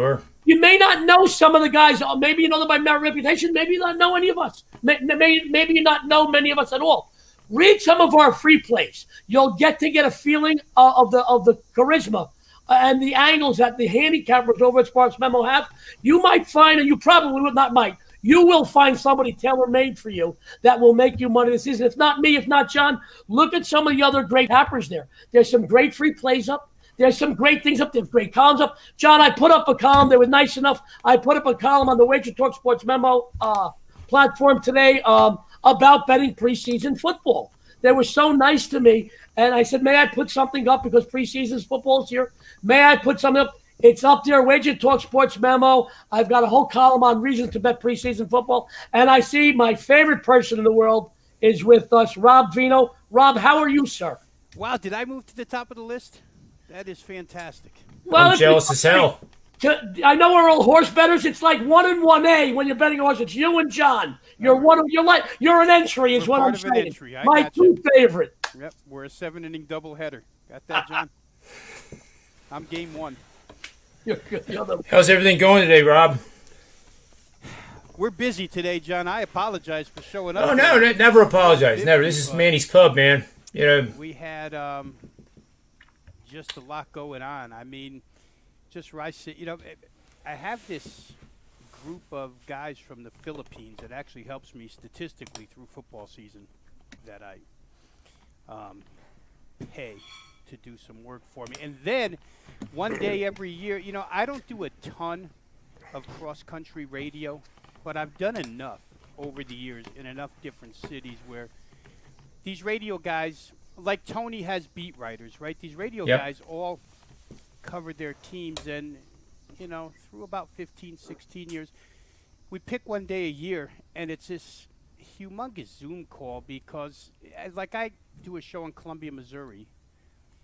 you may not know some of the guys. Maybe you know them by merit reputation. Maybe you not know any of us. Maybe you not know many of us at all. Read some of our free plays. You'll get a feeling of the charisma and the angles that the handicappers over at Sports Memo have. You might find, and you probably will not might, you will find somebody tailor-made for you that will make you money this season. If not me, if not John, look at some of the other great happers there. There's some great free plays up. There's some great things up. There's great columns up. John, I put up a column. They were nice enough. I put up a column on the WagerTalk Sports Memo platform today about betting preseason football. They were so nice to me. And I said, may I put something up because preseason football is here? May I put something up? It's up there, WagerTalk Sports Memo. I've got a whole column on reasons to bet preseason football. And I see my favorite person in the world is with us, Rob Veno. Rob, how are you, sir? Wow, did I move to the top of the list? That is fantastic. Well, I'm jealous as hell. I know we're all horse bettors. It's like 1 and 1A when you're betting a horse. It's you and John. You're an entry is what I'm saying. My 2 favorite. Yep, we're a 7-inning doubleheader. Got that, John? I'm game 1. You're good. How's everything going today, Rob? We're busy today, John. I apologize for showing up. Oh, no, never apologize. Never. This is Manny's club, man. You know. We had just a lot going on. I mean, just where I sit, I have this group of guys from the Philippines that actually helps me statistically through football season that I pay to do some work for me. And then one day every year, I don't do a ton of cross-country radio, but I've done enough over the years in enough different cities where these radio guys, like Tony has beat writers, right? These radio guys all covered their teams, and, through about 15, 16 years, we pick one day a year, and it's this humongous Zoom call because, like, I do a show in Columbia, Missouri,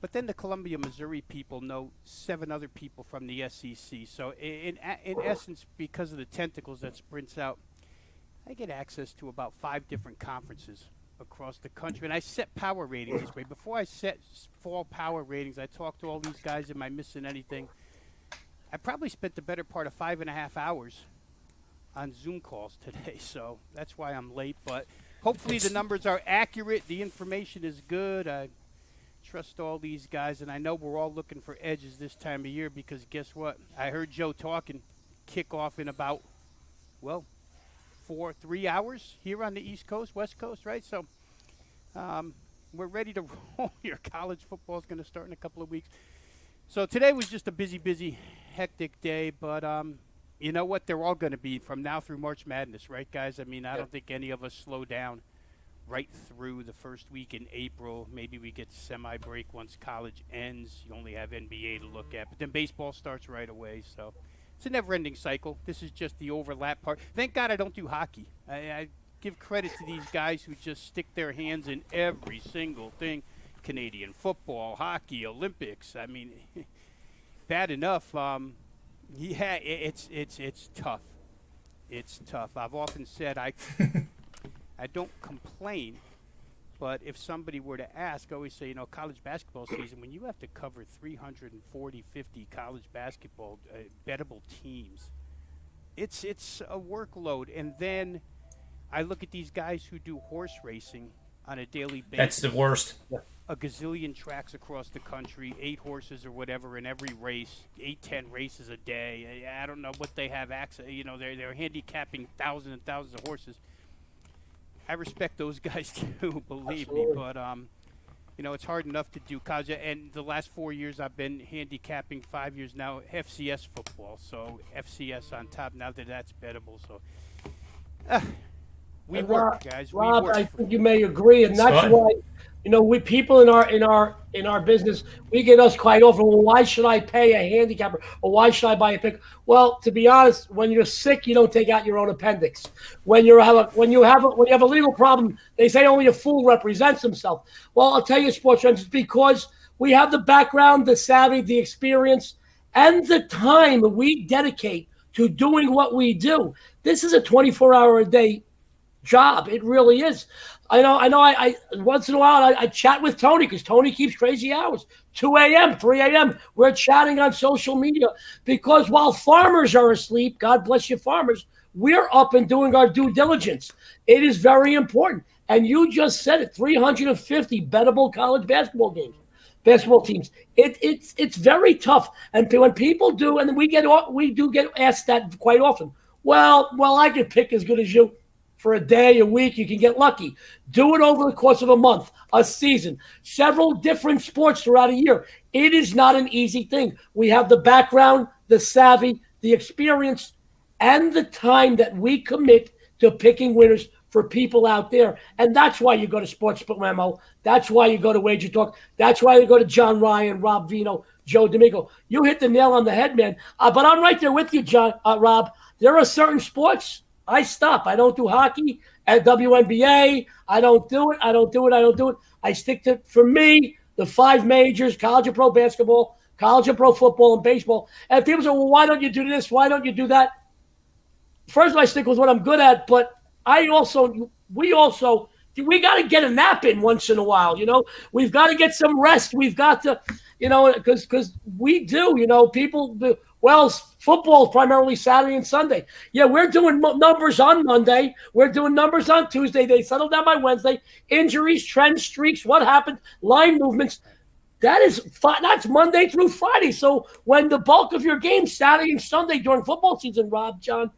but then the Columbia, Missouri people know 7 other people from the SEC. So in essence, because of the tentacles that sprints out, I get access to about 5 different conferences across the country. And I set power ratings this way. Before I set fall power ratings, I talk to all these guys. Am I missing anything? I probably spent the better part of 5.5 hours on Zoom calls today. So that's why I'm late. But hopefully the numbers are accurate. The information is good. I trust all these guys, and I know we're all looking for edges this time of year because guess what? I heard Joe talking kickoff in about, 3 hours here on the East Coast, West Coast, right? So we're ready to roll here. College football is going to start in a couple of weeks. So today was just a busy, hectic day, but You know what? They're all going to be from now through March Madness, right, guys? I mean, I don't think any of us slow down right through the first week in April. Maybe we get semi-break once college ends. You only have NBA to look at. But then baseball starts right away. So it's a never-ending cycle. This is just the overlap part. Thank God I don't do hockey. I give credit to these guys who just stick their hands in every single thing. Canadian football, hockey, Olympics. I mean, bad enough. Yeah, it's tough. It's tough. I've often said I don't complain, but if somebody were to ask, I always say, college basketball season, when you have to cover 340, 50 college basketball bettable teams, it's a workload. And then I look at these guys who do horse racing on a daily basis. That's the worst. A gazillion tracks across the country, 8 horses or whatever in every race, 8-10 races a day. I don't know what they have access. They're handicapping thousands and thousands of horses. I respect those guys too, believe me. But it's hard enough to do college. And the last 4 years I've been handicapping, 5 years now, FCS football. So FCS on top now that's bettable. So we work, guys. Rob, we work. I think you may agree, and that's why. We people in our business, we get us quite often. Well, why should I pay a handicapper, or why should I buy a pick? Well, to be honest, when you're sick, you don't take out your own appendix. When you have a legal problem, they say only a fool represents himself. Well, I'll tell you, sports friends, it's because we have the background, the savvy, the experience, and the time we dedicate to doing what we do. This is a 24-hour-a-day job. It really is. I know. I once in a while I chat with Tony because Tony keeps crazy hours, 2 a.m., 3 a.m. We're chatting on social media because while farmers are asleep, God bless you, farmers, we're up and doing our due diligence. It is very important. And you just said it: 350 bettable college basketball teams. It's very tough. And when people do, and we do get asked that quite often. Well, I could pick as good as you. For a day, a week, you can get lucky. Do it over the course of a month, a season, several different sports throughout a year. It is not an easy thing. We have the background, the savvy, the experience, and the time that we commit to picking winners for people out there. And that's why you go to Sports Memo. That's why you go to WagerTalk. That's why you go to John Ryan, Rob Veno, Joe D'Amico. You hit the nail on the head, man. But I'm right there with you, Rob. There are certain sports I stop. I don't do hockey at WNBA. I don't do it. I stick to, for me, the 5 majors: college and pro basketball, college and pro football, and baseball. And people say, well, why don't you do this? Why don't you do that? First, I stick with what I'm good at, but we got to get a nap in once in a while. We've got to get some rest. We've got to, because we do, people do. Well, football is primarily Saturday and Sunday. Yeah, we're doing numbers on Monday. We're doing numbers on Tuesday. They settle down by Wednesday. Injuries, trends, streaks, what happened, line movements. That's Monday through Friday. So when the bulk of your games, Saturday and Sunday during football season, Rob, John,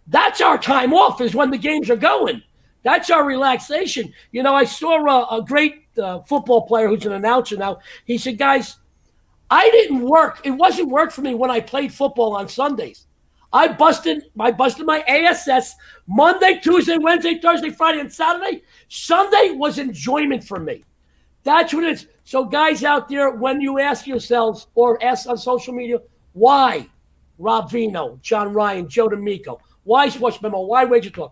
that's our time off is when the games are going. That's our relaxation. I saw a great football player who's an announcer now. He said, guys, I didn't work. It wasn't work for me when I played football on Sundays. I busted my ASS Monday, Tuesday, Wednesday, Thursday, Friday, and Saturday. Sunday was enjoyment for me. That's what it is. So guys out there, when you ask yourselves or ask on social media, why Rob Veno, John Ryan, Joe D'Amico, why Sports Memo, why WagerTalk?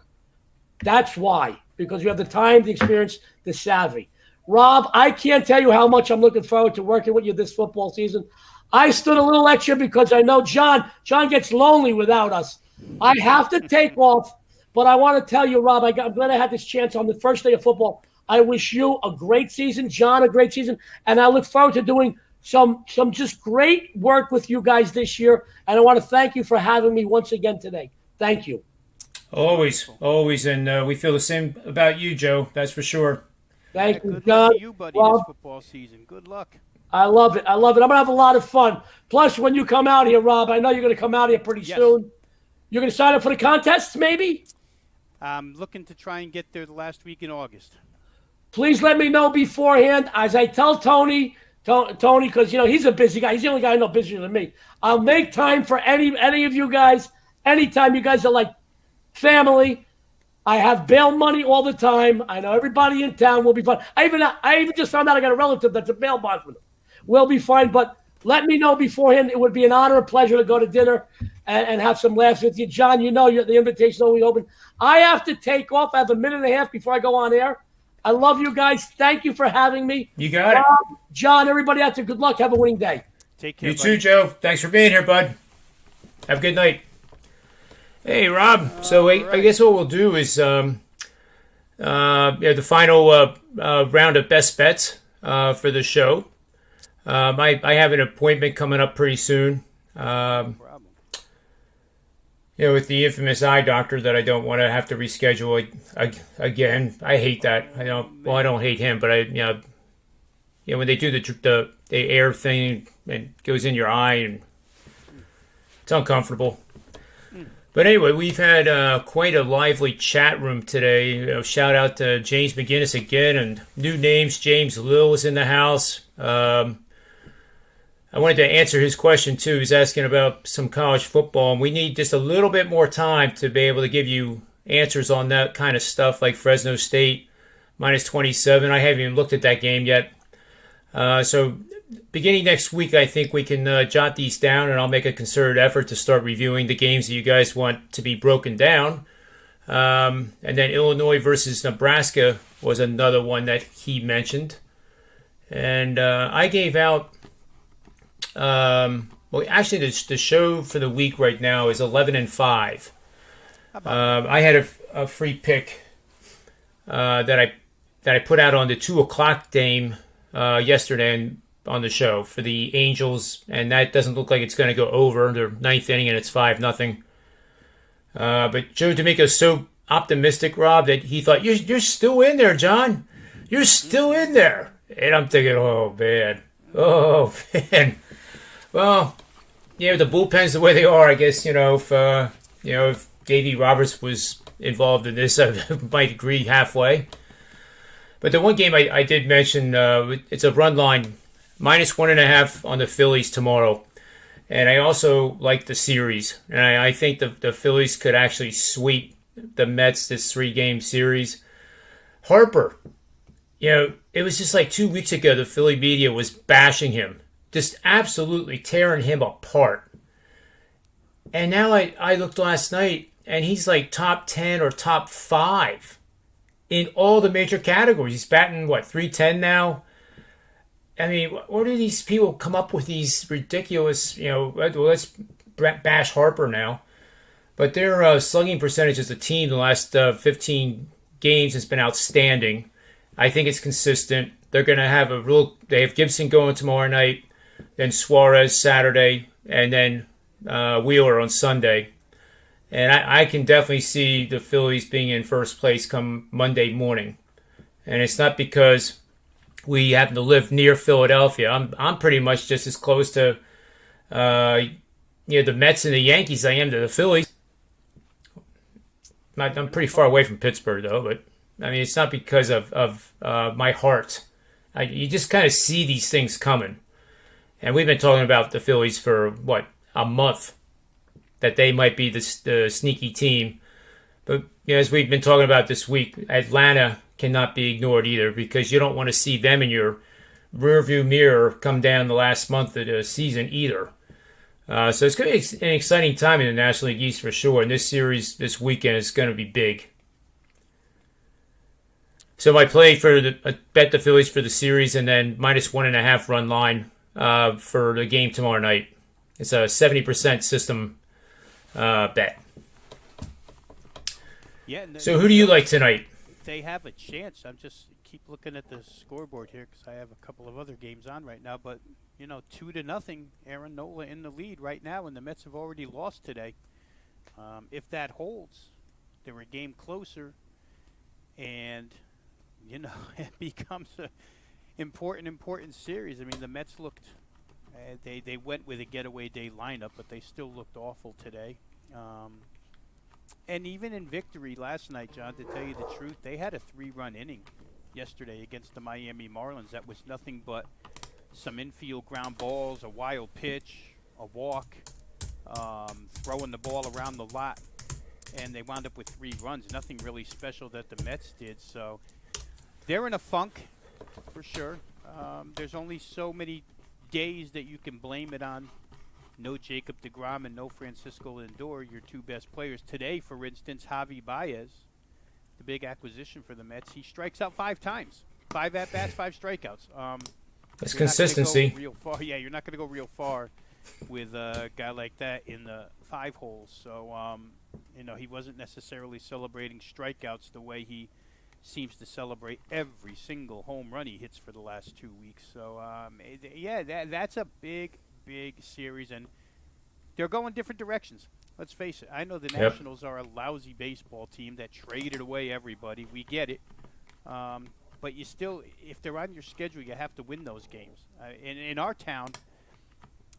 That's why. Because you have the time, the experience, the savvy. Rob, I can't tell you how much I'm looking forward to working with you this football season. I stood a little extra because I know John gets lonely without us. I have to take off, but I want to tell you, Rob, I'm glad I had this chance on the first day of football. I wish you a great season, John a great season, and I look forward to doing some just great work with you guys this year, and I want to thank you for having me once again today. Thank you. Always, and we feel the same about you, Joe. That's for sure. Thank you, good John. luck to you, buddy, this football season. Good luck. I love it. I'm going to have a lot of fun. Plus, when you come out here, Rob, I know you're going to come out here pretty soon. You're going to sign up for the contests, maybe? I'm looking to try and get there the last week in August. Please let me know beforehand. As I tell Tony Tony, because he's a busy guy. He's the only guy I know busier than me. I'll make time for any of you guys. Anytime you guys are like family. I have bail money all the time. I know everybody in town will be fine. I even just found out I got a relative that's a bail bondsman. We'll be fine, but let me know beforehand. It would be an honor and pleasure to go to dinner and have some laughs with you. John, the invitation is always open. I have to take off. I have a minute and a half before I go on air. I love you guys. Thank you for having me. You got it. John, everybody out there, good luck. Have a winning day. Take care, You too, Joe. Thanks for being here, bud. Have a good night. Hey, Rob. So I guess what we'll do is the final round of best bets for the show. I have an appointment coming up pretty soon. With the infamous eye doctor that I don't want to have to reschedule again. I hate that. I don't hate him, but when they do the air thing and it goes in your eye, and it's uncomfortable. But anyway, we've had quite a lively chat room today. Shout out to James McGinnis again, and new names. James Lill is in the house. I wanted to answer his question too. He's asking about some college football, and we need just a little bit more time to be able to give you answers on that kind of stuff, like Fresno State minus 27. I haven't even looked at that game yet. So beginning next week, I think we can jot these down, and I'll make a concerted effort to start reviewing the games that you guys want to be broken down. And then Illinois versus Nebraska was another one that he mentioned. And I gave out, actually the show for the week right now is 11-5. I had a free pick that I put out on the 2 o'clock game yesterday on the show for the Angels, and that doesn't look like it's going to go over. They're ninth inning, and it's 5-0. But Joe D'Amico's so optimistic, Rob, that he thought, you're still in there, John. You're still in there. And I'm thinking, oh, man. Well, the bullpen's the way they are. I guess, if Davey Roberts was involved in this, I might agree halfway. But the one game I did mention, it's a run line, minus 1.5 on the Phillies tomorrow. And I also like the series. And I think the Phillies could actually sweep the Mets this 3-game series. Harper, it was just like 2 weeks ago the Philly media was bashing him, just absolutely tearing him apart. And now I looked last night, and he's like top 10 or top 5 in all the major categories. He's batting, 310 now? I mean, where do these people come up with these ridiculous, let's bash Harper now. But their slugging percentage as a team the last 15 games has been outstanding. I think it's consistent. They're going to have they have Gibson going tomorrow night, then Suarez Saturday, and then Wheeler on Sunday. And I can definitely see the Phillies being in first place come Monday morning. And it's not because we happen to live near Philadelphia. I'm pretty much just as close to the Mets and the Yankees I am to the Phillies. I'm pretty far away from Pittsburgh, though. But I mean, it's not because of my heart. You just kind of see these things coming. And we've been talking about the Phillies for, a month, that they might be the sneaky team. But as we've been talking about this week, Atlanta cannot be ignored either, because you don't want to see them in your rearview mirror come down the last month of the season either. So it's going to be an exciting time in the National League East for sure, and this series this weekend is going to be big. So I played bet the Phillies for the series, and then minus 1.5 run line for the game tomorrow night. It's a 70% system bet. Yeah. So who do you like tonight? They have a chance. I'm just keep looking at the scoreboard here because I have a couple of other games on right now. But 2-0, Aaron Nola in the lead right now, and the Mets have already lost today. If that holds, they're a game closer, and it becomes an important series. I mean, the Mets looked. They went with a getaway day lineup, but they still looked awful today. And even in victory last night, John, to tell you the truth, they had a 3-run inning yesterday against the Miami Marlins. That was nothing but some infield ground balls, a wild pitch, a walk, throwing the ball around the lot, and they wound up with 3 runs. Nothing really special that the Mets did. So they're in a funk for sure. There's only so many days that you can blame it on. No Jacob deGrom and no Francisco Lindor, your 2 best players. Today, for instance, Javi Baez, the big acquisition for the Mets, he strikes out 5 times. 5 at-bats, 5 strikeouts. That's consistency. Real far. Yeah, you're not going to go real far with a guy like that in the 5 holes. So, he wasn't necessarily celebrating strikeouts the way he seems to celebrate every single home run he hits for the last 2 weeks. So, that's a big series, and they're going different directions. Let's face it. I know the Nationals are a lousy baseball team that traded away everybody. We get it. But you still, if they're on your schedule, you have to win those games. In our town,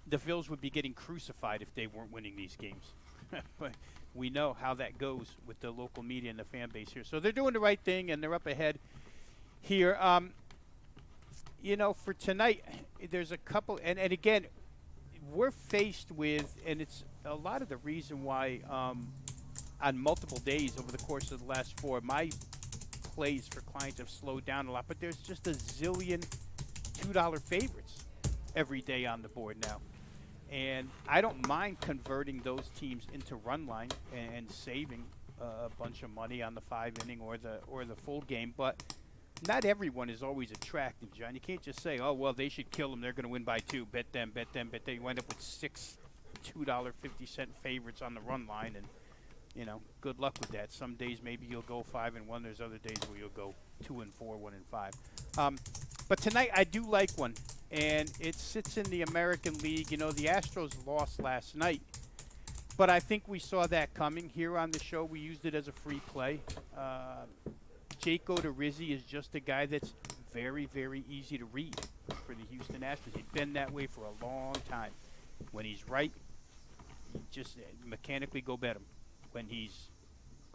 the Phils would be getting crucified if they weren't winning these games. But we know how that goes with the local media and the fan base here. So they're doing the right thing, and they're up ahead here. For tonight, there's a couple, and again, we're faced with, and it's a lot of the reason why on multiple days over the course of the last 4, my plays for clients have slowed down a lot, but there's just a zillion $2 favorites every day on the board now. And I don't mind converting those teams into run line and saving a bunch of money on the 5-inning or the full game, but not everyone is always attractive, John. You can't just say, oh, well, they should kill them. They're going to win by 2. Bet them. You wind up with 6 $2.50 favorites on the run line, and, good luck with that. Some days maybe you'll go 5-1. There's other days where you'll go 2-4, 1-5. But tonight I do like one, and it sits in the American League. The Astros lost last night, but I think we saw that coming. Here on the show, we used it as a free play. Jake Odorizzi is just a guy that's very, very easy to read for the Houston Astros. He's been that way for a long time. When he's right, you just mechanically go bet him. When he's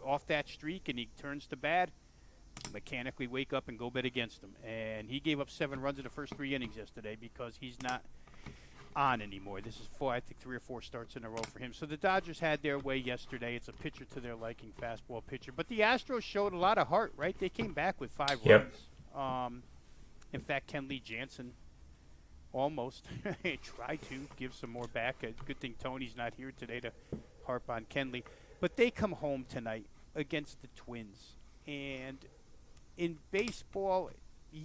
off that streak and he turns to bad, mechanically wake up and go bet against him. And he gave up 7 runs in the first 3 innings yesterday because he's not on anymore. This is 3 or 4 starts in a row for him. So the Dodgers had their way yesterday. It's a pitcher to their liking, fastball pitcher. But the Astros showed a lot of heart, right? They came back with 5 runs. In fact, Kenley Jansen almost tried to give some more back. Good thing Tony's not here today to harp on Kenley. But they come home tonight against the Twins. And in baseball,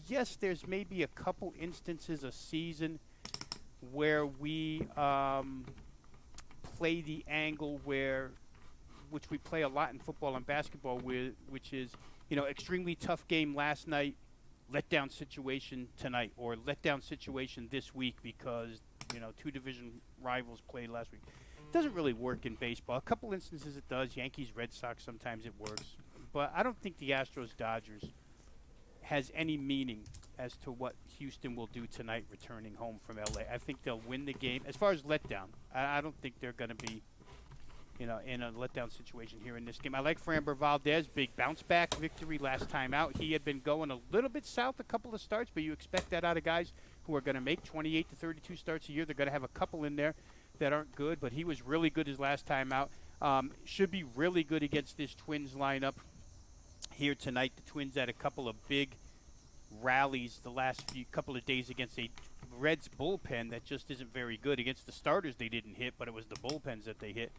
yes, there's maybe a couple instances a season where we play the angle which we play a lot in football and basketball with, which is, extremely tough game last night, letdown situation tonight, or letdown situation this week because, 2 division rivals played last week. It doesn't really work in baseball. A couple instances it does. Yankees, Red Sox, sometimes it works. But I don't think the Astros-Dodgers has any meaning as to what Houston will do tonight returning home from L.A. I think they'll win the game. As far as letdown, I don't think they're going to be, in a letdown situation here in this game. I like Framber Valdez, big bounce-back victory last time out. He had been going a little bit south a couple of starts, but you expect that out of guys who are going to make 28 to 32 starts a year. They're going to have a couple in there that aren't good, but he was really good his last time out. Should be really good against this Twins lineup here tonight. The Twins had a couple of big rallies the last couple of days against a Reds bullpen that just isn't very good. Against the starters they didn't hit, but it was the bullpens that they hit.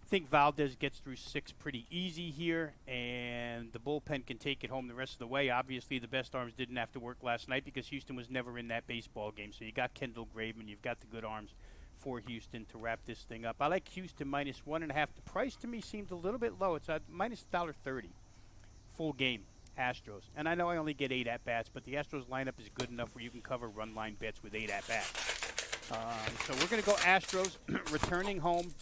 I think Valdez gets through 6 pretty easy here, and the bullpen can take it home the rest of the way. Obviously, the best arms didn't have to work last night because Houston was never in that baseball game. So you got Kendall Graveman, you've got the good arms for Houston to wrap this thing up. I like Houston minus 1.5. The price to me seemed a little bit low. It's at minus $1.30. Full game, Astros. And I know I only get 8 at-bats, but the Astros lineup is good enough where you can cover run line bets with 8 at-bats. So we're going to go Astros returning home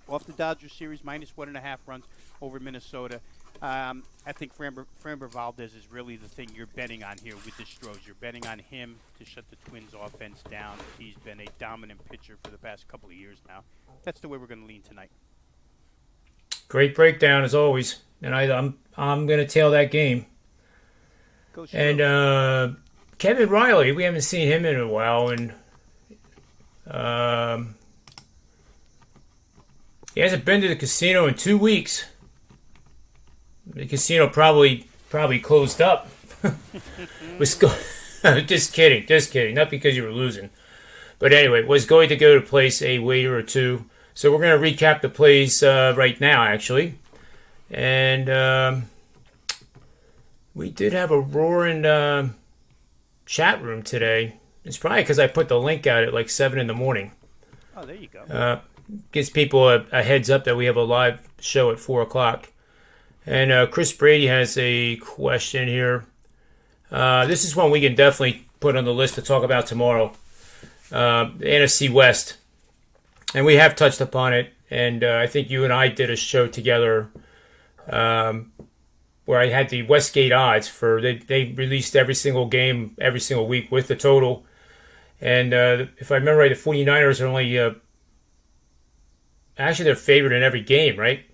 off the Dodgers series, minus 1.5 runs over Minnesota. I think Framber Valdez is really the thing you're betting on here with the Stros. You're betting on him to shut the Twins' offense down. He's been a dominant pitcher for the past couple of years now. That's the way we're going to lean tonight. Great breakdown as always, and I'm going to tail that game. Go Stros. And Kevin Riley, we haven't seen him in a while, and um, he hasn't been to the casino in 2 weeks. The casino probably closed up. Just kidding. Not because you were losing, but anyway, was going to go to place a wager or two. So we're going to recap the plays right now, actually, and we did have a roaring chat room today. It's probably because I put the link out at like 7 in the morning. Oh, there you go. Gives people a heads up that we have a live show at 4 o'clock. And Chris Brady has a question here. This is one we can definitely put on the list to talk about tomorrow. The NFC West. And we have touched upon it. And I think you and I did a show together where I had the Westgate odds for they released every single game, every single week with the total. And if I remember right, the 49ers are only actually they're favored in every game, right?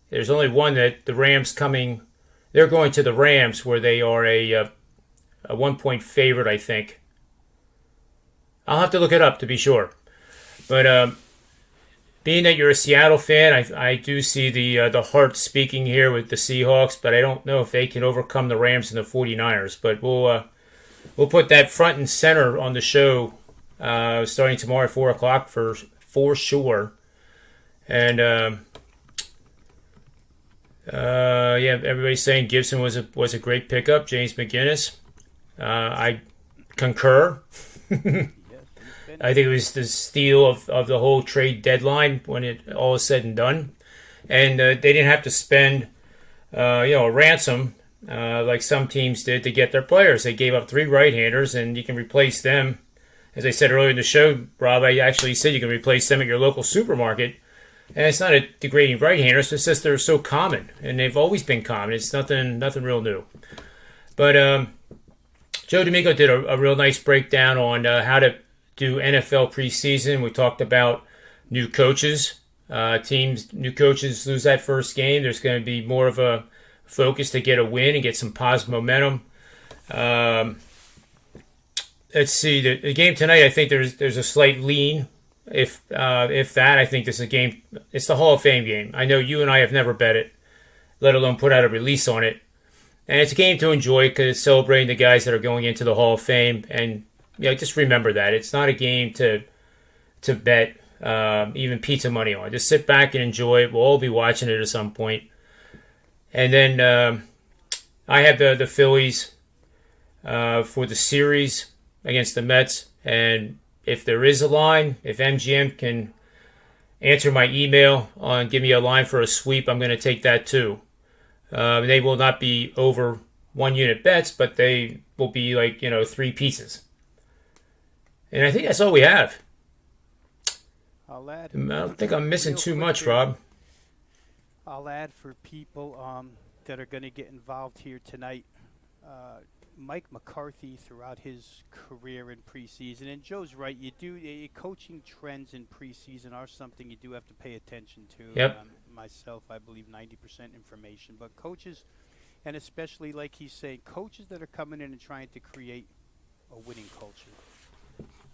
There's only one that the Rams coming. They're going to the Rams where they are a 1-point favorite, I think. I'll have to look it up to be sure. But being that you're a Seattle fan, I do see the heart speaking here with the Seahawks, but I don't know if they can overcome the Rams and the 49ers. But we'll put that front and center on the show starting tomorrow at 4 o'clock for sure. And yeah, everybody's saying Gibson was a great pickup. James McGinnis, I concur. I think it was the steal of the whole trade deadline when it all is said and done, and they didn't have to spend a ransom like some teams did to get their players. They gave up 3 right-handers, and you can replace them. As I said earlier in the show, Rob, I actually said you can replace them at your local supermarket. And it's not a degrading right-handers, it's just they're so common, and they've always been common. It's nothing real new. But Joe D'Amico did a real nice breakdown on how to do NFL preseason. We talked about new coaches. New coaches lose that first game. There's going to be more of a focus to get a win and get some positive momentum. Let's see. The game tonight, I think there's a slight lean. If that, I think this is a game. It's the Hall of Fame game. I know you and I have never bet it, let alone put out a release on it. And it's a game to enjoy because it's celebrating the guys that are going into the Hall of Fame. And just remember that it's not a game to bet even pizza money on. Just sit back and enjoy it. We'll all be watching it at some point. And then I have the Phillies for the series against the Mets. And if there is a line, if MGM can answer my email and give me a line for a sweep, I'm going to take that too. They will not be over 1 unit bets, but they will be like 3 pieces. And I think that's all we have. I'll add. I don't think I'm missing too much, here. Rob. I'll add for people that are going to get involved here tonight. Mike McCarthy throughout his career in preseason, and Joe's right. Coaching trends in preseason are something you do have to pay attention to. Yep. Myself, I believe 90% information, but coaches, and especially like he's saying, coaches that are coming in and trying to create a winning culture.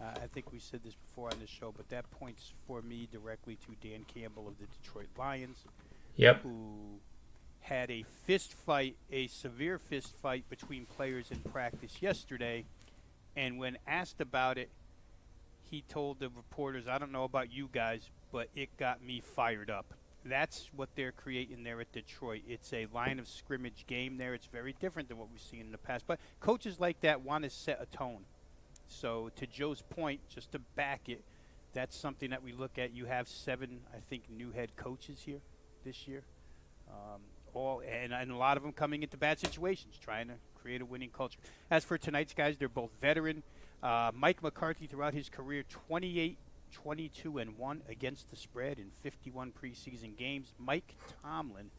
I think we said this before on the show, but that points for me directly to Dan Campbell of the Detroit Lions. Yep. Who had a severe fist fight between players in practice yesterday, and when asked about it, he told the reporters, I don't know about you guys, but it got me fired up. That's what they're creating there at Detroit. It's a line of scrimmage game there. It's very different than what we've seen in the past, but coaches like that want to set a tone. So to Joe's point, just to back it, that's something that we look at. You have 7, I think, new head coaches here this year. And a lot of them coming into bad situations, trying to create a winning culture. As for tonight's guys, they're both veteran. Mike McCarthy, throughout his career, 28, 22-1 against the spread in 51 preseason games. Mike Tomlin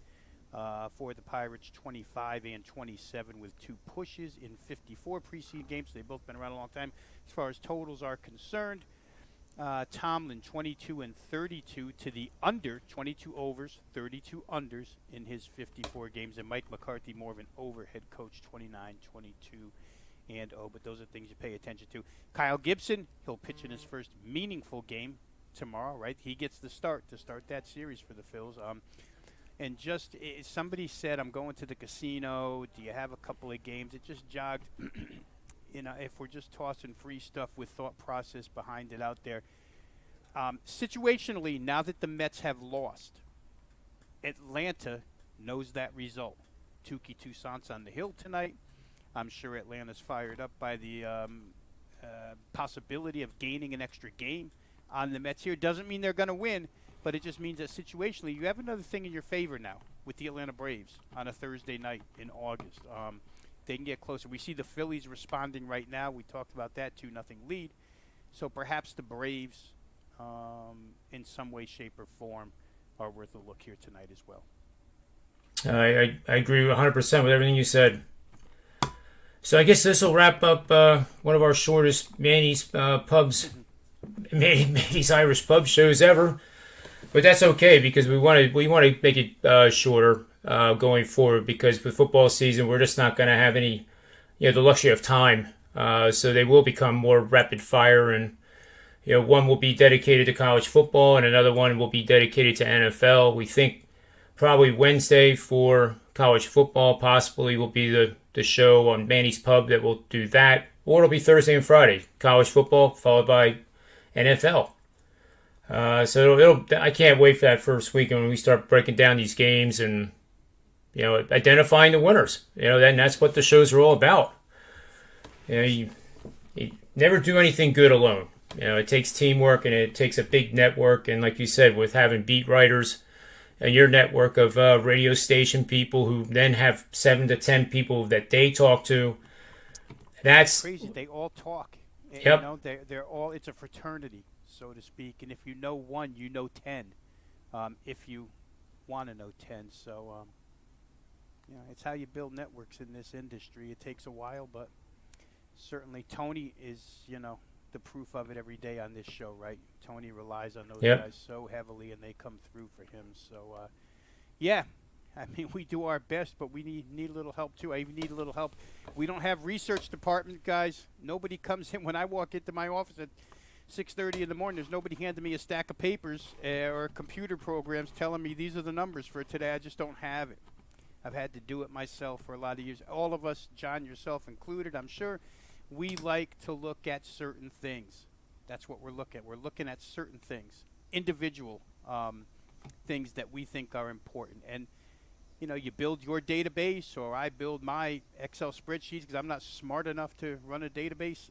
for the Pirates, 25 and 27 with 2 pushes in 54 preseason games. So they've both been around a long time. As far as totals are concerned, Tomlin 22 and 32 to the under, 22 overs, 32 unders in his 54 games, and Mike McCarthy more of an overhead coach, 29, 22 and but those are things you pay attention to. Kyle Gibson, he'll pitch in his first meaningful game tomorrow, right? He gets the start that series for the Phils. And just somebody said, I'm going to the casino. Do you have a couple of games? It just jogged. If we're just tossing free stuff with thought process behind it out there. Situationally, now that the Mets have lost, Atlanta knows that result. Tukey Toussaint's on the hill tonight. I'm sure Atlanta's fired up by the possibility of gaining an extra game on the Mets here. Doesn't mean they're going to win, but it just means that situationally you have another thing in your favor now with the Atlanta Braves on a Thursday night in August. They can get closer. We see the Phillies responding right now. We talked about that 2-0 lead. So perhaps the Braves, in some way, shape, or form, are worth a look here tonight as well. I agree 100% with everything you said. So I guess this will wrap up one of our shortest Manny's Manny's Irish pub shows ever. But that's okay because we want to make it shorter going forward, because with football season we're just not going to have any, the luxury of time. So they will become more rapid fire, and one will be dedicated to college football and another one will be dedicated to NFL. We think probably Wednesday for college football possibly will be the show on Manny's Pub that will do that, or it'll be Thursday and Friday, college football followed by NFL. So I can't wait for that first weekend when we start breaking down these games and identifying the winners. Then that's what the shows are all about. You never do anything good alone. It takes teamwork and it takes a big network. And like you said, with having beat writers and your network of radio station people who then have 7 to 10 people that they talk to, that's crazy. They all talk. Yep. They're all. It's a fraternity, so to speak. And if you know one, you know 10. If you want to know 10, so it's how you build networks in this industry. It takes a while, but certainly Tony is the proof of it every day on this show, right? Tony relies on those guys so heavily, and they come through for him. So, we do our best, but we need a little help too. I even need a little help. We don't have research department, guys. Nobody comes in when I walk into my office at 6:30 in the morning. There's nobody handing me a stack of papers or computer programs telling me these are the numbers for today. I just don't have it. I've had to do it myself for a lot of years. All of us, John, yourself included, I'm sure, we like to look at certain things. That's what we're looking at. We're looking at certain things, individual things that we think are important. And, you build your database, or I build my Excel spreadsheets because I'm not smart enough to run a database.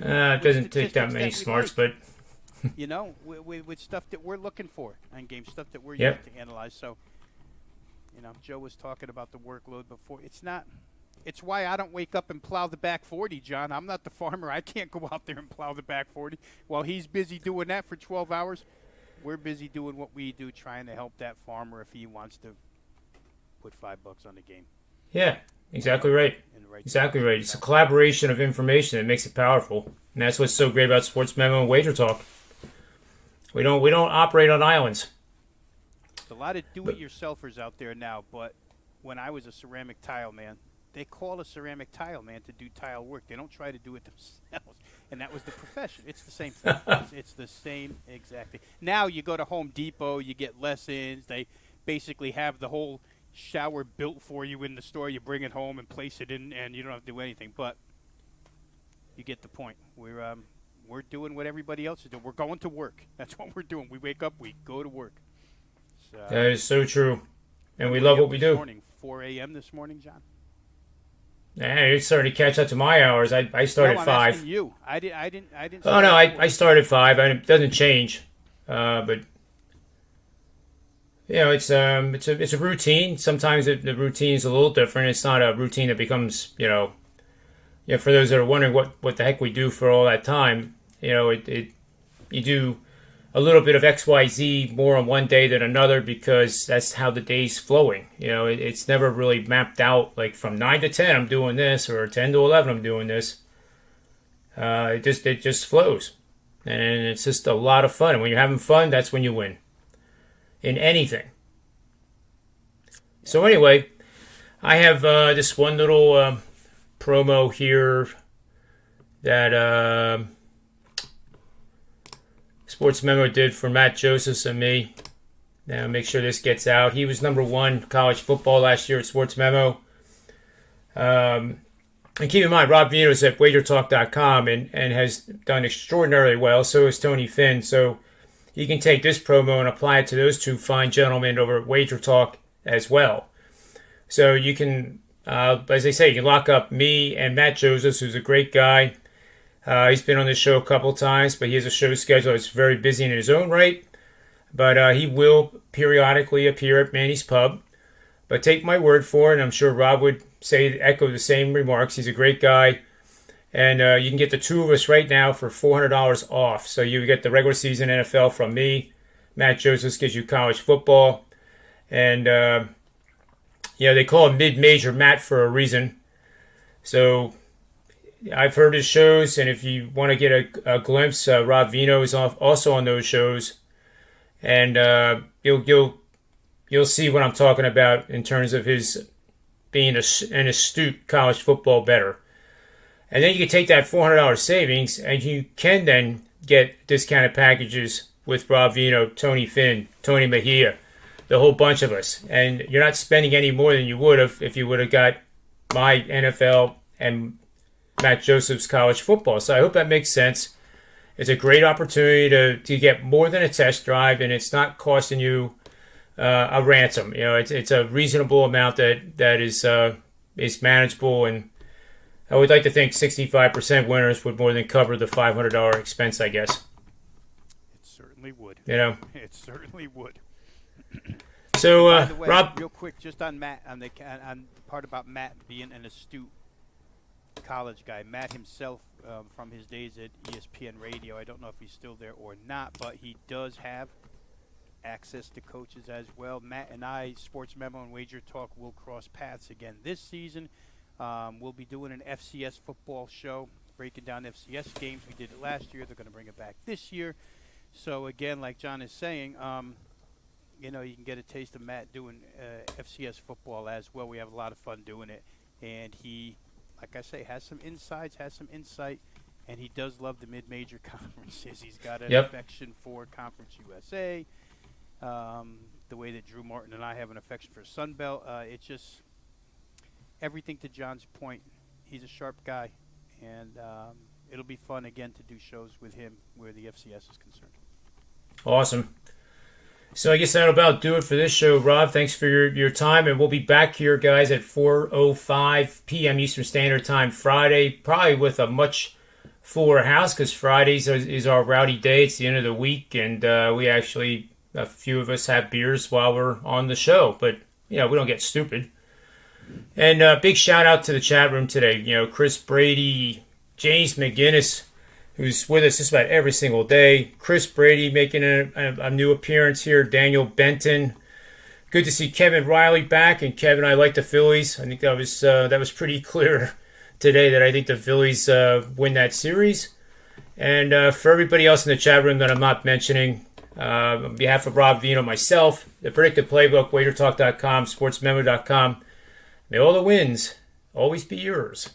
It doesn't take that many smarts, but... with stuff that we're looking for and game stuff that we're using to analyze. So, Joe was talking about the workload before. It's why I don't wake up and plow the back 40, John. I'm not the farmer. I can't go out there and plow the back 40. While he's busy doing that for 12 hours, we're busy doing what we do, trying to help that farmer if he wants to put $5 on the game. Yeah, exactly right. Exactly right. It's a collaboration of information that makes it powerful. And that's what's so great about Sports Memo and WagerTalk. We don't operate on islands. There's a lot of do-it-yourselfers out there now, but when I was a ceramic tile man, they call a ceramic tile man to do tile work. They don't try to do it themselves. And that was the profession. It's the same thing. It's the same exact thing. Now you go to Home Depot, you get lessons. They basically have the whole shower built for you in the store. You bring it home and place it in, and you don't have to do anything. But you get the point. We're doing what everybody else is doing. We're going to work. That's what we're doing. We wake up, we go to work. So, that is so true. And we love what we do. Morning, 4 a.m. this morning, John? It's starting to catch up to my hours. I started no, I'm 5. asking you. I didn't. Oh no, I started 5. It doesn't change, but it's a routine. Sometimes the routine is a little different. It's not a routine that becomes for those that are wondering what the heck we do for all that time. You do a little bit of XYZ more on one day than another because that's how the day's flowing. It's never really mapped out like from 9 to 10 I'm doing this, or 10 to 11 I'm doing this. It just flows, and it's just a lot of fun. And when you're having fun, that's when you win in anything. So anyway, I have this one little promo here that Sports Memo did for Matt Josephs and me. Now make sure this gets out. He was number 1 college football last year at Sports Memo. And keep in mind, Rob Veno is at WagerTalk.com and has done extraordinarily well. So is Tony Finn. So you can take this promo and apply it to those two fine gentlemen over at WagerTalk as well. So you can, as they say, you can lock up me and Matt Josephs, who's a great guy. He's been on this show a couple times, but he has a show schedule that's very busy in his own right. But he will periodically appear at Manny's Pub. But take my word for it, and I'm sure Rob would echo the same remarks. He's a great guy. And you can get the two of us right now for $400 off. So you get the regular season NFL from me. Matt Josephs gives you college football. And, they call him mid-major Matt for a reason. So I've heard his shows, and if you want to get a glimpse, Rob Veno is also on those shows. And you'll see what I'm talking about in terms of his being an astute college football bettor. And then you can take that $400 savings, and you can then get discounted packages with Rob Veno, Tony Finn, Tony Mejia, the whole bunch of us. And you're not spending any more than you would have if you would have got my NFL and Matt Joseph's college football. So I hope that makes sense. It's a great opportunity to get more than a test drive, and it's not costing you a ransom. It's a reasonable amount that is manageable, and I would like to think 65% winners would more than cover the $500 expense, I guess. It certainly would. It certainly would. So, by the way, Rob, real quick, just on Matt, on the part about Matt being an astute college guy. Matt himself, from his days at ESPN Radio, I don't know if he's still there or not, but he does have access to coaches as well. Matt and I, Sports Memo and Wager Talk, will cross paths again this season. We'll be doing an FCS football show, breaking down FCS games. We did it last year. They're going to bring it back this year. So, again, like John is saying, you can get a taste of Matt doing FCS football as well. We have a lot of fun doing it. And he, like I say, has some insights, has some insight, and he does love the mid-major conferences. He's got an affection for Conference USA, the way that Drew Martin and I have an affection for Sun Belt. It's just everything to John's point. He's a sharp guy, and it'll be fun, again, to do shows with him where the FCS is concerned. Awesome. So I guess that'll about do it for this show, Rob. Thanks for your time, and we'll be back here, guys, at 4:05 p.m. Eastern Standard Time Friday, probably with a much fuller house because Fridays is our rowdy day. It's the end of the week, and we actually, a few of us have beers while we're on the show, but we don't get stupid. And big shout out to the chat room today. Chris Brady, James McGinnis, who's with us just about every single day. Chris Brady making a new appearance here. Daniel Benton. Good to see Kevin Riley back. And Kevin, I like the Phillies. I think that was pretty clear today that I think the Phillies win that series. And for everybody else in the chat room that I'm not mentioning, on behalf of Rob Veno, myself, the Predictive Playbook, WagerTalk.com, SportsMemo.com, may all the wins always be yours.